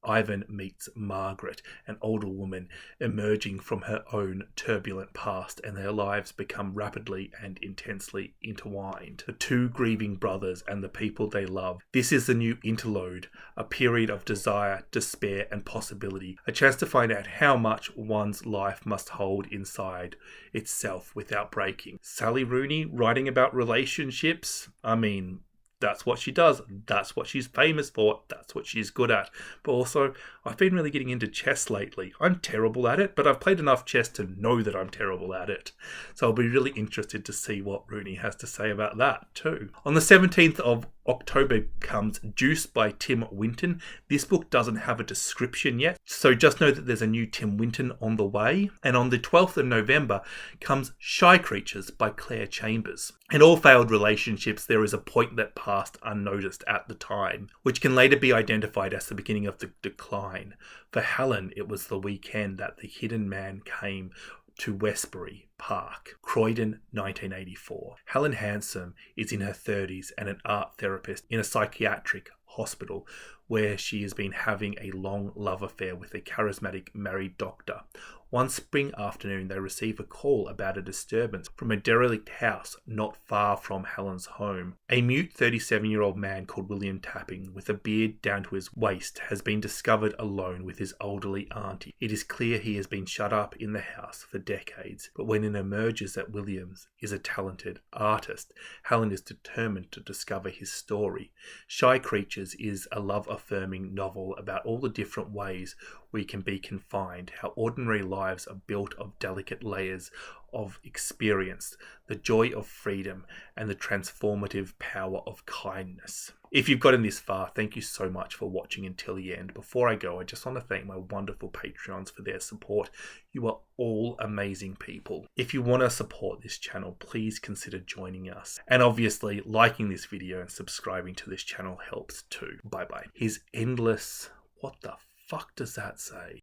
Ivan meets Margaret, an older woman emerging from her own turbulent past, and their lives become rapidly and intensely intertwined. The two grieving brothers and the people they love. This is the new interlude, a period of desire, despair and possibility, a chance to find out how much one's life must hold inside itself without breaking. Sally Rooney writing about relationships? That's what she does. That's what she's famous for. That's what she's good at. But also, I've been really getting into chess lately. I'm terrible at it, but I've played enough chess to know that I'm terrible at it. So I'll be really interested to see what Rooney has to say about that too. On the 17th of October comes Juice by Tim Winton. This book doesn't have a description yet, so just know that there's a new Tim Winton on the way. And on the 12th of November comes Shy Creatures by Claire Chambers. In all failed relationships, there is a point that passed unnoticed at the time, which can later be identified as the beginning of the decline. For Helen, it was the weekend that the hidden man came to Westbury Park, Croydon, 1984. Helen Handsome is in her 30s and an art therapist in a psychiatric hospital where she has been having a long love affair with a charismatic married doctor. One spring afternoon, they receive a call about a disturbance from a derelict house not far from Helen's home. A mute 37-year-old man called William Tapping, with a beard down to his waist, has been discovered alone with his elderly auntie. It is clear he has been shut up in the house for decades, but when it emerges that Williams is a talented artist, Helen is determined to discover his story. Shy Creatures is a love-affirming novel about all the different ways we can be confined, how ordinary lives are built of delicate layers of experience, the joy of freedom, and the transformative power of kindness. If you've gotten this far, thank you so much for watching until the end. Before I go, I just want to thank my wonderful Patreons for their support. You are all amazing people. If you want to support this channel, please consider joining us. And obviously, liking this video and subscribing to this channel helps too. Bye-bye. His endless... What the fuck does that say?